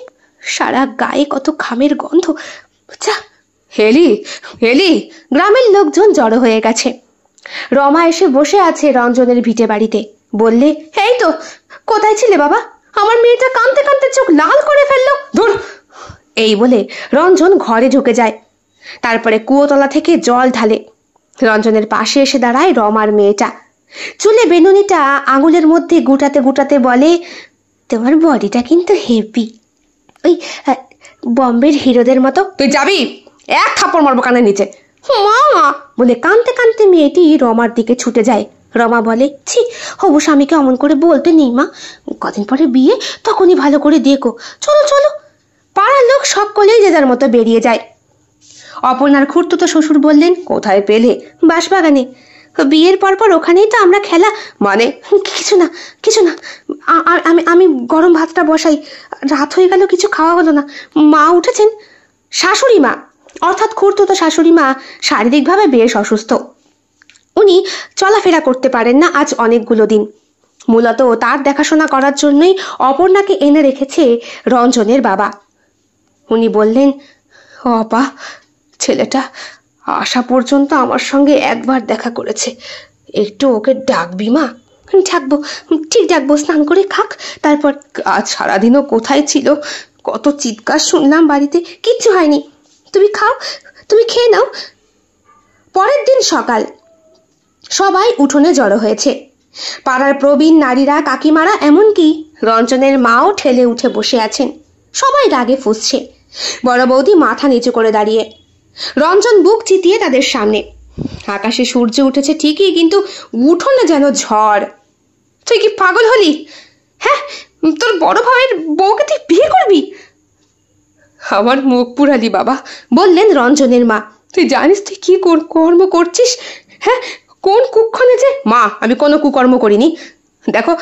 A: সারা গায়ে কত ঘামের গন্ধ। যা। হেলি, হেলি। গ্রামের লোকজন জড়ো হয়ে গেছে। রমা এসে বসে আছে রঞ্জনের ভিটে বাড়িতে। বললে, এই তো, কোথায় ছিলে বাবা? আমার মেয়েটা কাঁদতে কাঁদতে চোখ লাল করে ফেললো। ধুর। এই বলে রঞ্জন ঘরে ঢুকে যায়। তারপরে কুয়োতলা থেকে জল ঢালে। রঞ্জনের পাশে এসে দাঁড়ায় রমার মেয়েটা। চুলে বেনুনিটা আঙুলের মধ্যে গুটাতে গুটাতে বলে, তোমার বডিটা কিন্তু হেভি, ওই বম্বের হিরোদের মতো। তুই যাবি? এক থাপ্পড় মারবো কানের নিচে। মা বলে কাঁদতে কাঁদতে মেয়েটি রমার দিকে ছুটে যায়। রমা বলে, ছি, হবু স্বামীকে অমন করে বলতে নেই মা, কদিন পরে বিয়ে, তখনই ভালো করে দেখো। চলো চলো। পাড়ার লোক সকলেই যে যার মতো বেরিয়ে যায়। অপর্ণার খুড়তুতো শ্বশুর বললেন, কোথায় পেলে? বাঁশবাগানে। বিয়ের পরপর ওখানেই তো আমরা খেলা। মানে? কিছু না কিছু না, আমি গরম ভাতটা বসাই। রাত হয়ে গেল, কিছু খাওয়া হলো না। মা উঠেছেন। শাশুড়ি মা, অর্থাৎ খুড়তুতো শাশুড়ি মা শারীরিকভাবে বেশ অসুস্থ। উনি চলাফেরা করতে পারেন না আজ অনেকগুলো দিন। মূলত তার দেখাশোনা করার জন্যই অপর্ণাকে এনে রেখেছে রঞ্জনের বাবা। উনি বললেন, অপা, ছেলেটা আসা পর্যন্ত আমার সঙ্গে একবার দেখা করেছে, একটু ওকে ডাকবি মা? ডাকবো, ঠিক ডাকবো। স্নান করে খাক, তারপর। আজ সারাদিনও কোথায় ছিল, কত চিৎকার শুনলাম বাড়িতে। কিচ্ছু হয়নি, তুমি খাও, তুমি খেয়ে নাও। পরের দিন সকাল, সবাই উঠোনে জড়ো হয়েছে। পাড়ার প্রবীণ নারীরা, কাকিমারা, এমনকি রঞ্জনের মাও ঠেলে উঠে বসে আছেন। সবাই রাগে ফুঁসছে। বড় বৌদি মাথা নিচু করে দাঁড়িয়ে। রঞ্জন বুক চিতিয়ে তাদের সামনে। আকাশে সূর্য উঠেছে ঠিকই, কিন্তু উঠোনে যেন ঝড়। তুই কি পাগল হলি? হ্যাঁ, তোর বড় ভাইয়ের বউকে তুই বিয়ে করবি? আমার মুখ পুরালি বাবা, বললেন রঞ্জনের মা। তুই জানিস তুই কি কর্ম করছিস? হ্যাঁ, কোন কুক্ষণে যে। মা, আমি কোনো কুকর্ম করিনি। দেখো,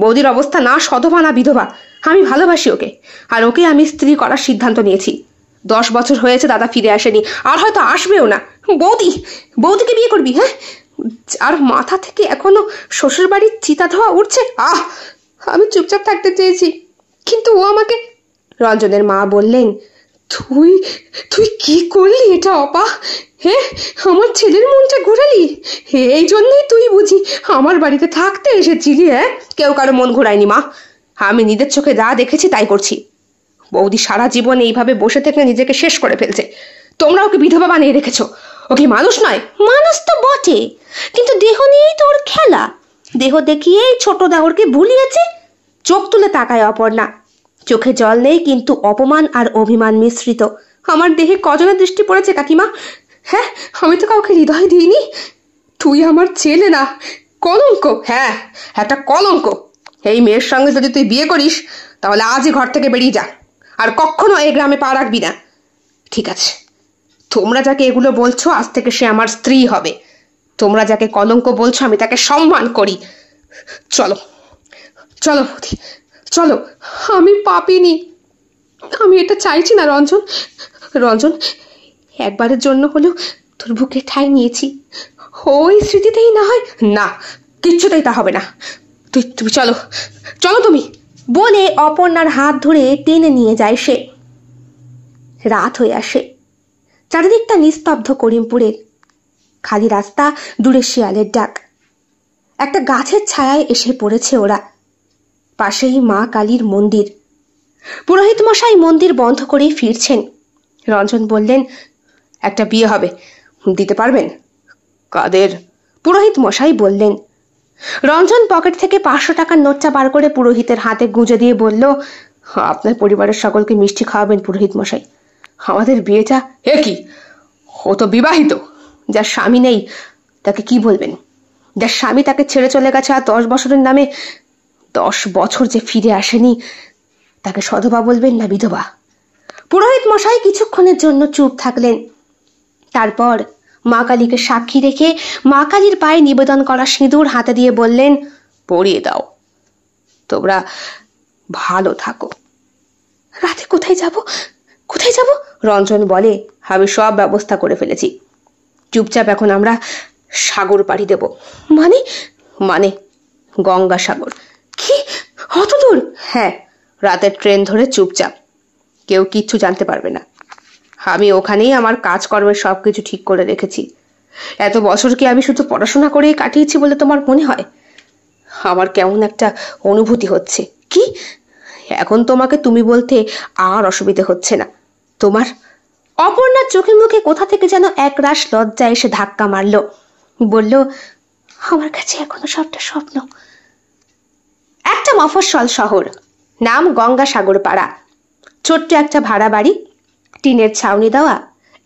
A: বৌদির অবস্থা না সধবা না বিধবা। আমি ভালোবাসি ওকে, আর ওকে আমি স্ত্রী করার সিদ্ধান্ত নিয়েছি। 10 বছর হয়েছে দাদা ফিরে আসেনি, আর হয়তো আসবেও না। বৌদিকে বিয়ে করবি? হ্যাঁ, আর মাথা থেকে এখনো শ্বশুর বাড়ির চিতা ধোয়া উঠছে। আমি চুপচাপ থাকতে চেয়েছি, কিন্তু ও আমাকে। রঞ্জনের মা বললেন, তুই তুই কি করলি এটা অপা? হ্যাঁ, আমার ছেলের মনটা ঘোরালি। এই জন্যই তুই বুঝি আমার বাড়িতে থাকতে এসেছিলি? হ্যাঁ, কেউ কারো মন ঘোরায়নি মা, আমি নিজের চোখে যা দেখেছি তাই করছি। বৌদি সারা জীবন এইভাবে বসে থেকে নিজেকে শেষ করে ফেলছে, তোমরা ওকে বিধবা বানিয়ে রেখেছো। ও কি মানুষ নয়?
B: মানুষ তো বটে, কিন্তু দেহ নিয়েই তো ওর খেলা। দেহ দেখিয়েই ছোট দেহরকে ভুলিয়েছে। চোখ তুলে তাকায় অপর্ণা, চোখে জল নেই, কিন্তু অপমান আর অভিমান মিশ্রিত।
A: আমার দেহে কজনের দৃষ্টি পড়েছে কাকিমা? হ্যাঁ, আমি তো কাউকে হৃদয় দিইনি। তুই আমার ছেলে না, কলঙ্ক। হ্যাঁ, একটা কলঙ্ক। এই মেয়ের সঙ্গে যদি তুই বিয়ে করিস তাহলে আজই ঘর থেকে বেরিয়ে যা, আর কখনো এই গ্রামে পা রাখবি না। ঠিক আছে, তোমরা যাকে এগুলো বলছো আজ থেকে সে আমার স্ত্রী হবে। তোমরা যাকে কলঙ্ক বলছো আমি তাকে সম্মান করি। চলো চলো চলো। আমি পাপিনি, আমি এটা চাইছি না রঞ্জন। রঞ্জন, একবারের জন্য হলেও তোর বুকে ঠাঁই নিয়েছি, ওই স্মৃতিতেই না হয়। না, কিচ্ছুতেই তা হবে না। তুমি চলো চলো তুমি,
B: বলে অপর্ণার হাত ধরে টেনে নিয়ে যায় সে। রাত হয়ে আসে, চারিদিকটা নিস্তব্ধ করিমপুরের। খালি রাস্তা, দূরে শিয়ালের ডাক। একটা গাছের ছায়ায় এসে পড়েছে ওরা। পাশেই মা কালীর মন্দির। পুরোহিত মশাই মন্দির বন্ধ করেই ফিরছেন।
A: রঞ্জন বললেন, একটা বিয়ে হবে, দিতে পারবেন?
B: কাদের?
A: পুরোহিত মশাই বললেন। রঞ্জন পকেট থেকে 500 টাকার নোটটা বার করে পুরোহিতের হাতে গুঁজে দিয়ে বলল, আপনার পরিবারের সকলকে মিষ্টি খাওয়াবেন পুরোহিত মশাই। আমাদের বিয়েটা। এ কি, ও তো বিবাহিত। যার স্বামী নেই তাকে কি বলবেন? যার স্বামী তাকে ছেড়ে চলে গেছে আর 10 বছরের নামে 10 বছর যে ফিরে আসেনি, তাকে সধবা বলবেন না বিধবা?
B: পুরোহিত মশাই কিছুক্ষণের জন্য চুপ থাকলেন। তারপর মা কালীকে সাক্ষী রেখে মা কালীর পায়ে নিবেদন করা সিঁদুর হাতে দিয়ে বললেন,
A: পরিয়ে দাও, তোমরা ভালো থাকো।
B: রাতে কোথায় যাব? কোথায় যাব?
A: রঞ্জন বলে, আমি সব ব্যবস্থা করে ফেলেছি। চুপচাপ এখন আমরা সাগর পাড়ি দেব।
B: মানে?
A: মানে গঙ্গাসাগর।
B: কি, অত দূর?
A: হ্যাঁ, রাতের ট্রেন ধরে চুপচাপ, কেউ কিচ্ছু জানতে পারবে না। আমি ওখানেই আমার কাজকর্মের সবকিছু ঠিক করে রেখেছি। এত বছর কি আমি শুধু পড়াশোনা করেই কাটিয়েছি বলে তোমার মনে হয়? আমার কেমন একটা অনুভূতি হচ্ছে।
B: কি?
A: এখন তোমাকে তুমি বলতে আর অসুবিধে হচ্ছে না তোমার?
B: অপর্ণার চোখে মুখে কোথা থেকে যেন একরাশ লজ্জা এসে ধাক্কা মারল। বলল, আমার কাছে এখনো সবটা স্বপ্ন। একটা মফস্বল শহর, নাম গঙ্গাসাগর পাড়া। ছোট্ট একটা ভাড়া বাড়ি, টিনের ছাউনি দেওয়া,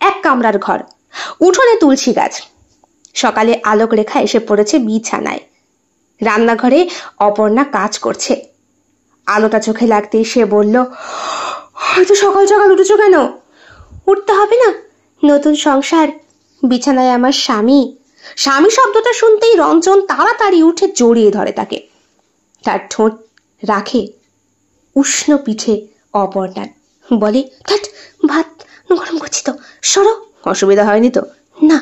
B: 1 কামরার ঘর, উঠোনে তুলসী গাছ। সকালে আলোক রেখা এসে পড়েছে বিছানায়। রান্নাঘরে অপর্ণা কাজ করছে। আলোটা চোখে লাগতেই সে বলল,
A: হয়তো সকাল সকাল উঠেছো কেন?
B: উঠতে হবে না, নতুন সংসার, বিছানায় আমার স্বামী। স্বামী শব্দটা শুনতেই রঞ্জন তাড়াতাড়ি উঠে জড়িয়ে ধরে তাকে। তার ঠোঁট রাখে উষ্ণ পিঠে অপর্ণার। বলে, ভাত গরম করছি তো, সরো।
A: অসুবিধা হয়নি তো?
B: না,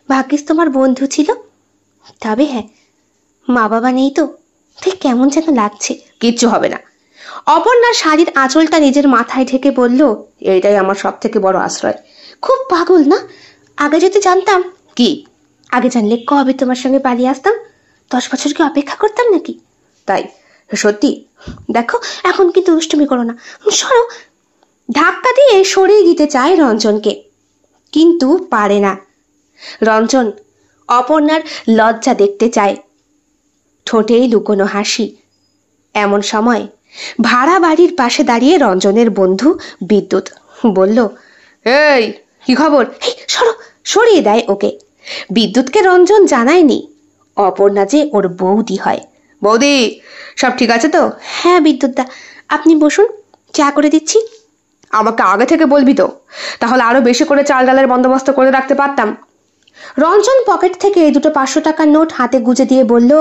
B: ভাগ্যিস তোমার বন্ধু ছিল। তবে হ্যাঁ, মা বাবা নেই তো, তাই কেমন যেন লাগছে।
A: কিচ্ছু হবে না।
B: অপর্ণার শাড়ির আঁচলটা নিজের মাথায় ঢেকে বলল,
A: এইটাই আমার সব থেকে বড় আশ্রয়।
B: খুব পাগল না? আগে যদি জানতাম।
A: কি?
B: আগে জানলে কবে তোমার সঙ্গে পালিয়ে আসতাম। 10 বছর কি অপেক্ষা করতাম নাকি?
A: তাই? সত্যি?
B: দেখো, এখন কিন্তু দুষ্টুমি করো না, সরো। ধাক্কা দিয়ে সরিয়ে দিতে চায় রঞ্জনকে, কিন্তু পারে না। রঞ্জন অপর্ণার লজ্জা দেখতে চায়, ঠোঁটেই লুকোনো হাসি। এমন সময় ভাড়া বাড়ির পাশে দাঁড়িয়ে রঞ্জনের বন্ধু বিদ্যুৎ বলল,
A: এই কি খবর?
B: সরো। সরিয়ে দেয় ওকে। বিদ্যুৎকে রঞ্জন জানায়নি অপর্ণা যে ওর বৌদি হয়।
A: বৌদি, সব ঠিক আছে তো?
B: হ্যাঁ বিদ্যুৎদা, আপনি বসুন, চা করে দিচ্ছি।
A: আমাকে আগে থেকে বলবি তো, তাহলে আরো বেশি করে চাল ডালের বন্দোবস্ত করে রাখতে পারতাম।
B: রঞ্জন পকেট থেকে 2 500 টাকার নোট হাতে গুজে দিয়ে বলল,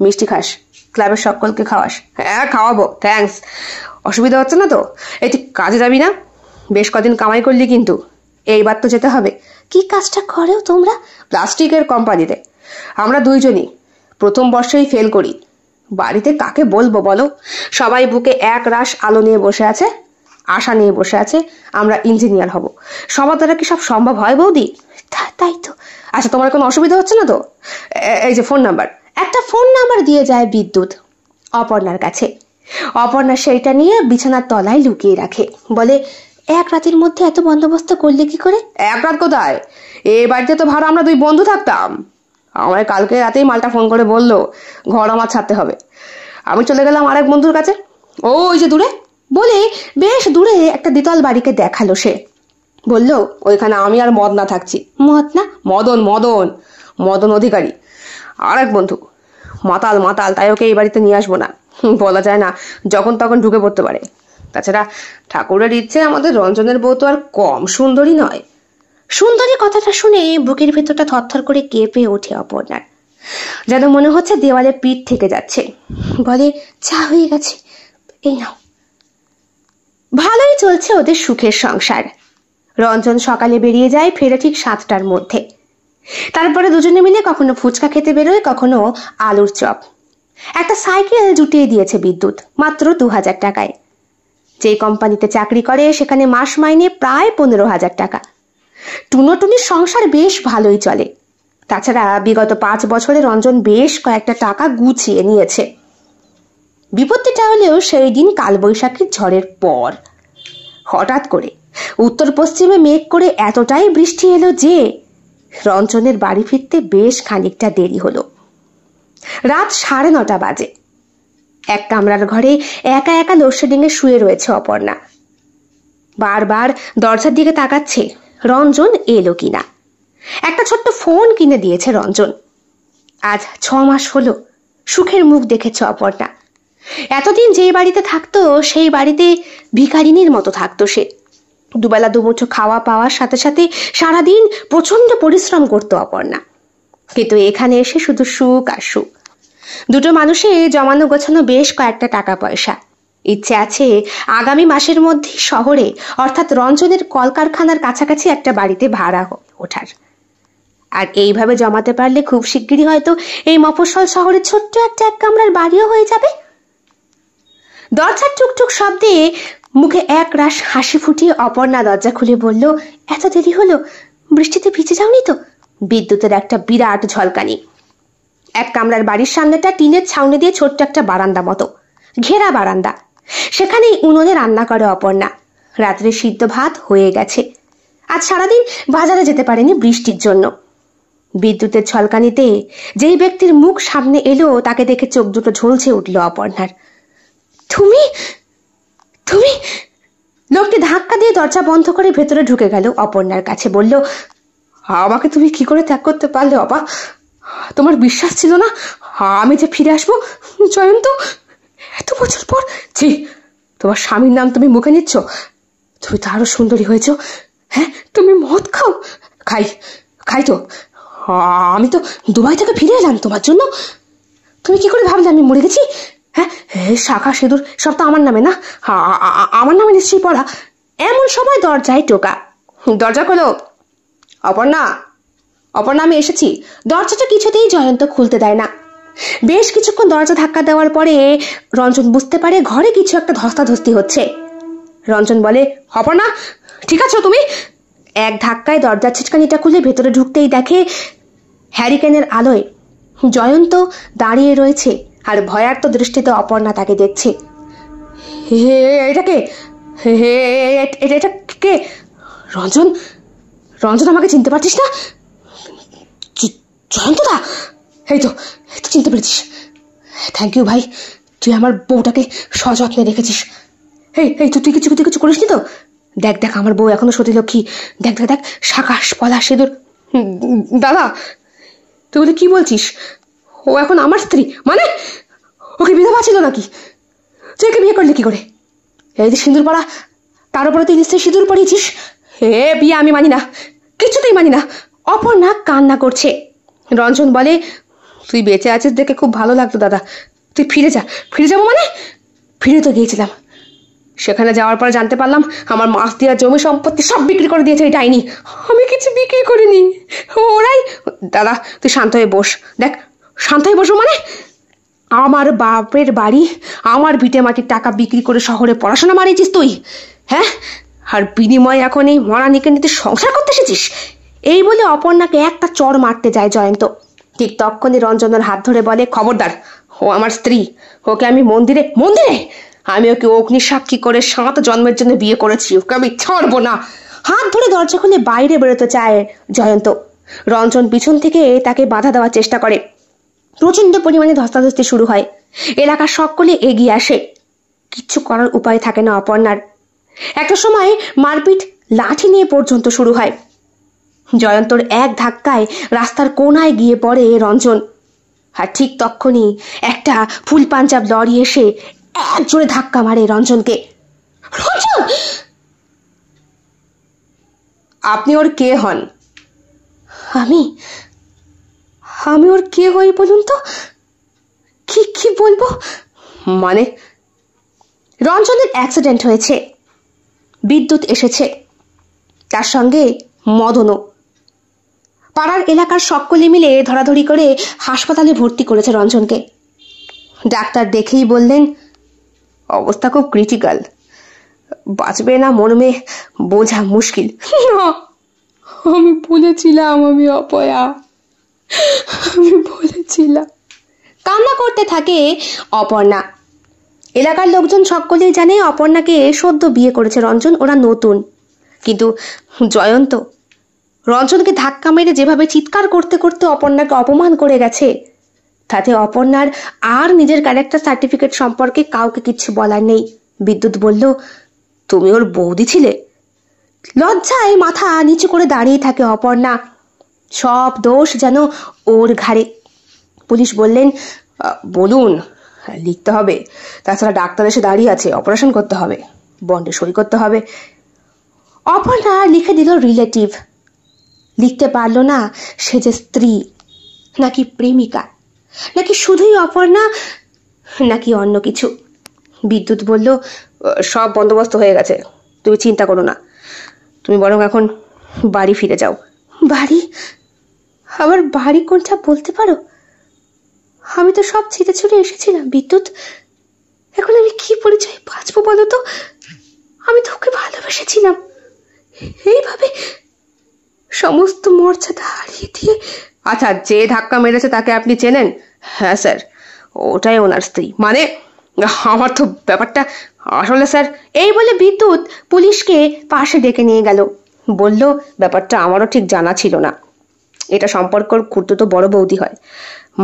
A: মিষ্টি খাস? ক্লাবের সকলকে খাওয়াস? হ্যাঁ খাওয়াবো, থ্যাঙ্কস। অসুবিধা হচ্ছে না তো? এই তুই কাজে যাবি না? বেশ কদিন কামাই করলি কিন্তু, এইবার তো যেতে হবে।
B: কি কাজটা করো তোমরা?
A: প্লাস্টিকের কোম্পানিতে। আমরা দুইজনই প্রথম বর্ষেই ফেল করি। বাড়িতে কাকে বলবো বলো? সবাই বুকে এক রাশ আলো নিয়ে বসে আছে, আশা নিয়ে বসে আছে আমরা ইঞ্জিনিয়ার হব। সবার দ্বারা কি সব সম্ভব হয় বৌদি?
B: তাই তো।
A: আচ্ছা, তোমার কোনো অসুবিধা হচ্ছে না তো? এই যে ফোন নাম্বার।
B: একটা ফোন নাম্বার দিয়ে যায় বিদ্যুৎ অপর্ণার কাছে। অপর্ণা সেইটা নিয়ে বিছানার তলায় লুকিয়ে রাখে, বলে, এক রাতের মধ্যে এত বন্দোবস্ত করলে কি করে?
A: এক রাত কোথায়, এই বাড়িতে তো ভাড়া আমরা দুই বন্ধু থাকতাম। আমায় কালকে রাতেই মালটা ফোন করে বললো ঘর আমার ছাড়তে হবে। আমি চলে গেলাম আরেক বন্ধুর কাছে, ওই যে দূরে।
B: বলে বেশ দূরে একটা দ্বিতল বাড়িকে দেখালো সে।
A: বললো ওইখানে আমি আর মদনা থাকছি।
B: মদনা?
A: মদন মদন মদন অধিকারী, আরেক বন্ধু। মাতাল মাতাল, তাই ওকে এই বাড়িতে নিয়ে আসবো না। বলা যায় না, যখন তখন ঢুকে পড়তে পারে। তাছাড়া ঠাকুরের ইচ্ছে আমাদের রঞ্জনের বউ তো আর কম সুন্দরী নয়।
B: সুন্দরী কথাটা শুনে বুকের ভেতরটা থরথর করে কেঁপে ওঠে অপর্ণার, যেন মনে হচ্ছে দেওয়ালে পিঠ থেকে যাচ্ছে। বলে, চা হয়ে গেছে, এই নাও। ভালোই চলছে ওদের সুখের সংসার। রঞ্জন সকালে বেরিয়ে যায়, ফেরে ঠিক 7টার মধ্যে। তারপরে দুজনে মিলে কখনো ফুচকা খেতে বেরোয়, কখনো আলুর চপ। একটা সাইকেল জুটিয়ে দিয়েছে বিদ্যুৎ, মাত্র 2000 টাকায়। যে কোম্পানিতে চাকরি করে সেখানে মাস মাইনে প্রায় 15,000 টাকা। টুনোটুনির সংসার বেশ ভালোই চলে। তাছাড়া বিগত 5 বছরে রঞ্জন বেশ কয়েকটা টাকা গুছিয়ে নিয়েছে। বিপত্তিটা হলেও সেই দিন কালবৈশাখীর ঝড়ের পর হঠাৎ করে উত্তর পশ্চিমে মেঘ করে এতটাই বৃষ্টি এলো যে রঞ্জনের বাড়ি ফিরতে বেশ খানিকটা দেরি হলো। রাত 9:30 বাজে। এক কামরার ঘরে একা একা লোডশেডিং এ শুয়ে রয়েছে অপর্ণা। বারবার দরজার দিকে তাকাচ্ছে রঞ্জন এলো কিনা। একটা ছোট্ট ফোন কিনে দিয়েছে রঞ্জন। আজ 6 মাস হলো সুখের মুখ দেখেছে অপর্ণা। এতদিন যেই বাড়িতে থাকতো সেই বাড়িতে ভিখারিনীর মতো থাকতো সে। দুবেলা দুমুঠো খাওয়া পাওয়ার সাথে সাথে সারাদিন প্রচন্ড পরিশ্রম করতো অপর্ণা। কিন্তু এখানে এসে শুধু সুখ আর সুখ। দুটো মানুষে জমানো গোছানো বেশ কয়েকটা টাকা পয়সা। ইচ্ছে আছে আগামী মাসের মধ্যে শহরে, অর্থাৎ রঞ্জনের কলকারখানার কাছাকাছি একটা বাড়িতে ভাড়া ওঠার। আর এইভাবে জমাতে পারলে খুব শিগগিরই হয়তো এই মফস্বল শহরে ছোট্ট একটা এক কামরার বাড়িও হয়ে যাবে। দরজার টুকটুক শব্দে মুখে এক রাশ হাসি ফুটিয়ে অপর্ণা দরজা খুলে বলল, এত দেরি হলো, বৃষ্টিতে ভিজে যাওনি তো? বিদ্যুতের একটা বিরাট ঝলকানি। এক কামরার বাড়ির সামনেটা টিনের ছাউনি দিয়ে ছোট্ট একটা বারান্দা মতো, ঘেরা বারান্দা। সেখানেই উনুনে রান্না করে অপর্ণা। রাত্রে সিদ্ধ ভাত হয়ে গেছে। আজ সারাদিন বাজারে যেতে পারেনি বৃষ্টির জন্য। বিদ্যুতের ঝলকানিতে যেই ব্যক্তির মুখ সামনে এলো তাকে দেখে চোখ দুটো ঝলসে উঠল অপর্ণার। তুমি তুমি লোকটি ধাক্কা দিয়ে দরজা বন্ধ করে ভেতরে ঢুকে গেল অপর্ণার কাছে। বলল,
A: আমাকে তুমি কি করে ত্যাগ করতে পারলে অপা? তোমার বিশ্বাস ছিল না আমি যে ফিরে আসবো? জয়ন্ত, এত বছর পর। ছি, তোমার স্বামীর নাম তুমি মুখে নিচ্ছ? তুমি তো আরো সুন্দরী হয়েছ। হ্যাঁ, তুমি মদ খাও? খাই খাই তো। আমি তো দুবাই থেকে ফিরে এলাম তোমার জন্য। তুমি কি করে ভাবলে আমি মরে গেছি? হ্যাঁ, শাখা সিঁদুর সব তো আমার নামে না? আমার নামে নিশ্চয়ই পড়া।
B: এমন সময় দরজায় টোকা।
A: দরজা খোলো। অপর্ণা, অপর্ণা, আমি এসেছি।
B: দরজাটা কিছুতেই জয়ন্ত খুলতে দেয় না। বেশ কিছুক্ষণ দরজা ধাক্কা দেওয়ার পরে রঞ্জন বুঝতে পারে ঘরে কিছু একটা ধস্তাধস্তি হচ্ছে। রঞ্জন বলে, অপর্ণা, ঠিক আছো তুমি? এক ধাক্কায় দরজার ছিটকানিটা খুলে ভেতরে ঢুকতেই দেখে হ্যারিকেনের আলোয় জয়ন্ত দাঁড়িয়ে রয়েছে আর ভয়ার্ত দৃষ্টিতে অপর্ণা তাকে দেখছে।
A: এটা কে? এটা কে? রঞ্জন, রঞ্জন, আমাকে চিনতে পারছিস না? জয়ন্তদা, এই তো চিনতে পেরেছিস। থ্যাংক ইউ ভাই, তুই আমার বউটাকে সযত্নে রেখেছিস। এই তুই কিছু কিছু করিসনি তো? দেখ দেখ, আমার বউ এখনো সতীলক্ষ্মী। দেখ দেখ দেখ, শাকাশ পলা সিঁদুর। দাদা, তুই বলে কি বলছিস? ও এখন আমার স্ত্রী? মানে ওকে বিধবা ছিল নাকি? তুই একে বিয়ে করলি কি করে? এই যে সিঁদুর পরা, তার উপরে তুই নিশ্চয়ই সিঁদুর পরিয়েছিস। বিয়ে আমি মানি না, কিছুতেই মানি না।
B: অপর্ণা কান্না করছে।
A: রঞ্জন বলে, তুই বেঁচে আছিস দেখে খুব ভালো লাগতো দাদা। তুই ফিরে যা। ফিরে যাবো মানে? ফিরে তো গিয়েছিলাম, সেখানে যাওয়ার পর জানতে পারলাম আমার মাছ দেওয়া জমি সম্পত্তি সব বিক্রি করে দিয়েছে এই ডাইনি। আমি কিছু বিক্রি করিনি, ওরাই। দাদা তুই শান্ত হয়ে বস, দেখ শান্ত হয়ে বসবো মানে? আমার বাপের বাড়ি, আমার ভিটে মাটির টাকা বিক্রি করে শহরে পড়াশোনা মারিয়েছিস তুই, হ্যাঁ? আর বিনিময়ে এখন এই মরা নিকে নিতে সংসার করতে এসেছিস? এই বলে অপর্ণাকে একটা চড় মারতে যায় জয়ন্ত। ঠিক তখনই রঞ্জনের হাত ধরে বলে, খবরদার, ও আমার স্ত্রী, ওকে আমি মন্দিরে আমি ওকে অগ্নি সাক্ষী করে 7 জন্মের জন্য বিয়ে করেছি, ওকে আমি ছাড়বো না। হাত ধরে দরজা খুলে বাইরে বেরোতে চায় জয়ন্ত। রঞ্জন পিছন থেকে তাকে বাধা দেওয়ার চেষ্টা করে। প্রচন্ড পরিমাণে ধস্তাধস্তি শুরু হয়। এলাকার সকলে এগিয়ে আসে। কিচ্ছু করার উপায় থাকে না অপর্ণার। একটা সময় মারপিট লাঠি নিয়ে পর্যন্ত শুরু হয়। জয়ন্তর এক ধাক্কায় রাস্তার কোনায় গিয়ে পড়ে রঞ্জন। আর ঠিক তখনই একটা ফুল পাঞ্জাব লরি এসে এক জোরে ধাক্কা মারে রঞ্জনকে। রঞ্জন! আপনি ওর কে হন? আমি ওর কে হই বলুন তো? কি বলবো মানে? রঞ্জনের অ্যাক্সিডেন্ট হয়েছে, বিদ্যুৎ এসেছে, তার সঙ্গে মদনও। পাড়ার এলাকার সকলে মিলে ধরাধরি করে হাসপাতালে ভর্তি করেছে রঞ্জনকে। ডাক্তার দেখেই বললেন, অবস্থা খুব ক্রিটিক্যাল, বাঁচবে না মরবে বোঝা মুশকিল। আমি বলেছিলাম আমি অপয়া, আমি বলেছিলাম। কান্না করতে থাকে অপর্ণা। এলাকার লোকজন সকলেই জানে অপর্ণাকে সদ্য বিয়ে করেছে রঞ্জন, ওরা নতুন। কিন্তু জয়ন্ত রঞ্জনকে ধাক্কা মেরে যেভাবে চিৎকার করতে করতে অপর্ণাকে অপমান করে গেছে, তাতে অপর্ণার আর নিজের ক্যারেক্টার সার্টিফিকেট সম্পর্কে কাউকে কিচ্ছু বলার নেই। বিদ্যুৎ বলল, তুমি ওর বৌদি ছিলে? লজ্জায় মাথা নিচু করে দাঁড়িয়ে থাকে অপর্ণা। সব দোষ যেন ওর ঘাড়ে। পুলিশ বললেন, বলুন, লিখতে হবে, তাছাড়া ডাক্তার এসে দাঁড়িয়ে আছে, অপারেশন করতে হবে, বন্ডে সই করতে হবে। অপর্ণা লিখে দিল রিলেটিভ। লিখতে পারলো না সে যে স্ত্রী, নাকি প্রেমিকা, নাকি শুধুই অপর্ণা, নাকি অন্য কিছু। বিদ্যুৎ বলল, সব বন্দোবস্ত হয়ে গেছে, তুমি চিন্তা করো না, তুমি বরং এখন বাড়ি ফিরে যাও। বাড়ি? আবার বাড়ি কোনটা বলতে পারো? আমি তো সব ছিঁড়ে ছুড়ে এসেছিলাম বিদ্যুৎ, এখন আমি কি পরিচয় বাঁচবো বলো তো? আমি তো ওকে ভালোবেসেছিলাম, এইভাবে সমস্ত মর্যাদা হারিয়ে দিয়ে। আচ্ছা, যে ধাক্কা মেরেছে তাকে আপনি চেনেন? হ্যাঁ স্যার, ওটাই ওনার স্ত্রী। মানে আমার তো ব্যাপারটা আসলে স্যার। এই বলে বিদ্যুৎ পুলিশকে পাশে ডেকে নিয়ে গেল। বলল, ব্যাপারটা আমারও ঠিক জানা ছিল না, এটা সম্পর্কর খুঁড়তো বড় বৌদি হয়।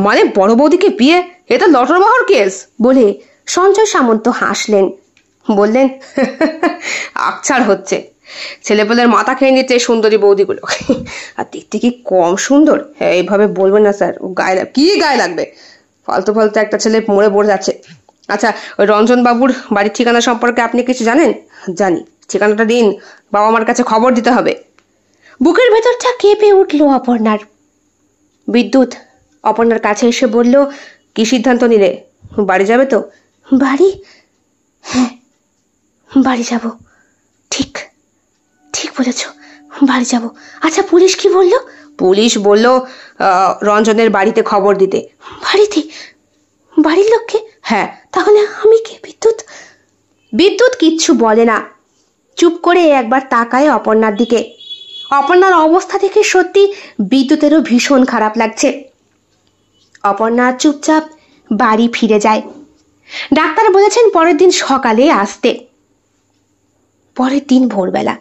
A: মানে বড় বৌদিকে বিয়ে? এটা লটরবহর কেস বলে সঞ্জয় সামন্ত হাসলেন, বললেন, আকছাড় হচ্ছে, ছেলেপেলের মাথা খেয়ে নিচ্ছে সুন্দরী বৌদিগুলো। আর দেখতে কি কম সুন্দর? এইভাবে বলবেন না স্যার, কি গায়ে লাগবে? ফালতু ফালতু একটা ছেলে মরে পড়ে যাচ্ছে। আচ্ছা, ওই রঞ্জন বাবুর বাড়ির ঠিকানা সম্পর্কে আপনি কিছু জানেন? জানি। ঠিকানাটা দিন, বাবা মার কাছে খবর দিতে হবে। বুকের ভেতরটা কেঁপে উঠল অপর্ণার। বিদ্যুৎ অপর্ণার কাছে এসে বলল, কি সিদ্ধান্ত নিলে? বাড়ি যাবে তো? বাড়ি? হ্যাঁ, বাড়ি যাব। ঠিক ঠিক বলেছ, বাড়ি যাব। আচ্ছা, পুলিশ কি বললো? পুলিশ বলল রঞ্জনের বাড়িতে খবর দিতে। বাড়িতে? বাড়ির লোককে? হ্যাঁ। তাহলে আমি কে? বিদ্যুৎ? বিদ্যুৎ কিচ্ছু বলে না, চুপ করে একবার তাকায় অপর্ণার দিকে। অপর্ণার অবস্থা থেকে সত্যি বিদ্যুতেরও ভীষণ খারাপ লাগছে। অপর্ণা চুপচাপ বাড়ি ফিরে যায়। ডাক্তার বলেছেন পরের দিন সকালে আসতে। পরের দিন ভোরবেলা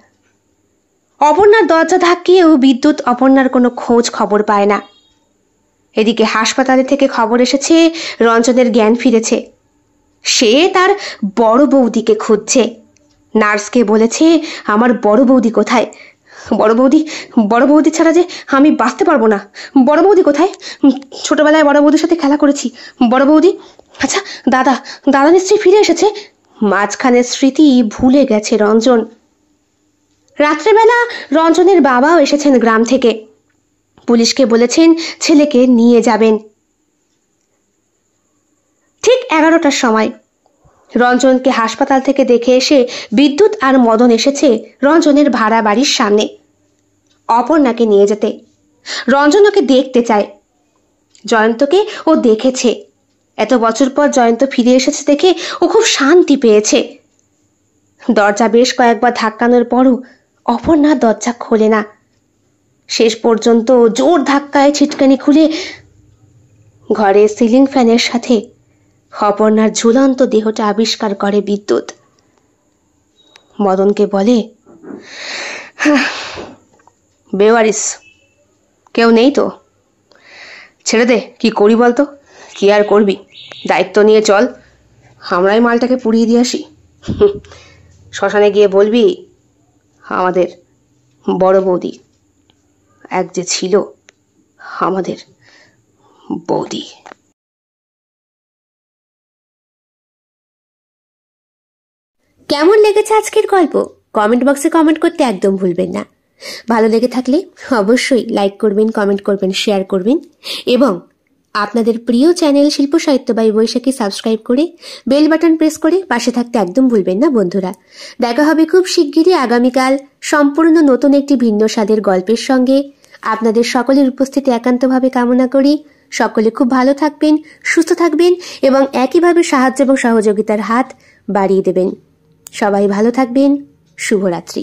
A: অপর্ণার দরজা ধাক্কিয়েও বিদ্যুৎ অপর্ণার কোনো খোঁজ খবর পায় না। এদিকে হাসপাতালে থেকে খবর এসেছে রঞ্জনের জ্ঞান ফিরেছে। সে তার বড় বৌদিকে খুঁজছে। নার্সকে বলেছে, আমার বড় বৌদি কোথায়? বড় বৌদি ছাড়া যে আমি বাঁচতে পারবো না। বড় বৌদি কোথায়? ছোটবেলায় বড় বৌদির সাথে খেলা করেছি। বড় বৌদি? আচ্ছা, দাদা নিশ্চয়ই ফিরে এসেছে। মাঝখানের স্মৃতি ভুলে গেছে রঞ্জন। রাত্রেবেলা রঞ্জনের বাবাও এসেছেন গ্রাম থেকে। পুলিশকে বলেছেন ছেলেকে নিয়ে যাবেন। ঠিক 11টার সময়
B: রঞ্জনকে হাসপাতাল থেকে দেখে এসে বিদ্যুৎ আর মদন এসেছে রঞ্জনের ভাড়া বাড়ির সামনে অপর্ণাকে নিয়ে যেতে। রঞ্জন ওকে দেখতে চায়। জয়ন্তকে ও দেখেছে, এত বছর পর জয়ন্ত ফিরে এসেছে দেখে ও খুব শান্তি পেয়েছে। দরজা বেশ কয়েকবার ধাক্কানোর পরও অপর্ণা দরজা খোলে না। শেষ পর্যন্ত জোর ধাক্কায় ছিটকানি খুলে ঘরে সিলিং ফ্যানের সাথে অপর্ণার ঝুলন্ত দেহটা আবিষ্কার করে বিদ্যুৎ। মদনকে বলে,
A: বেওয়ারিস, কেউ নেই তো? ছেড়ে দে, কি করি বলতো? কি আর করবি, দায়িত্ব নিয়ে চল, আমরাই মালটাকে পুড়িয়ে দিয়ে আসি। শ্মশানে গিয়ে বলবি আমাদের বড় বৌদি এক যে ছিল আমাদের বৌদি।
B: কেমন লেগেছে আজকের গল্প কমেন্ট বক্সে কমেন্ট করতে একদম ভুলবেন না। ভালো লেগে থাকলে অবশ্যই লাইক করবেন, কমেন্ট করবেন, শেয়ার করবেন এবং আপনাদের প্রিয় চ্যানেল শিল্প সাহিত্য বাই বৈশাখী সাবস্ক্রাইব করে বেল বাটন প্রেস করে পাশে থাকতে একদম ভুলবেন না বন্ধুরা। দেখা হবে খুব শিগগিরই আগামীকাল সম্পূর্ণ নতুন একটি ভিন্ন স্বাদের গল্পের সঙ্গে। আপনাদের সকলের উপস্থিতি একান্তভাবে কামনা করি। সকলে খুব ভালো থাকবেন, সুস্থ থাকবেন এবং একইভাবে সাহায্য এবং সহযোগিতার হাত বাড়িয়ে দেবেন। সবাই ভালো থাকবেন। শুভরাত্রি।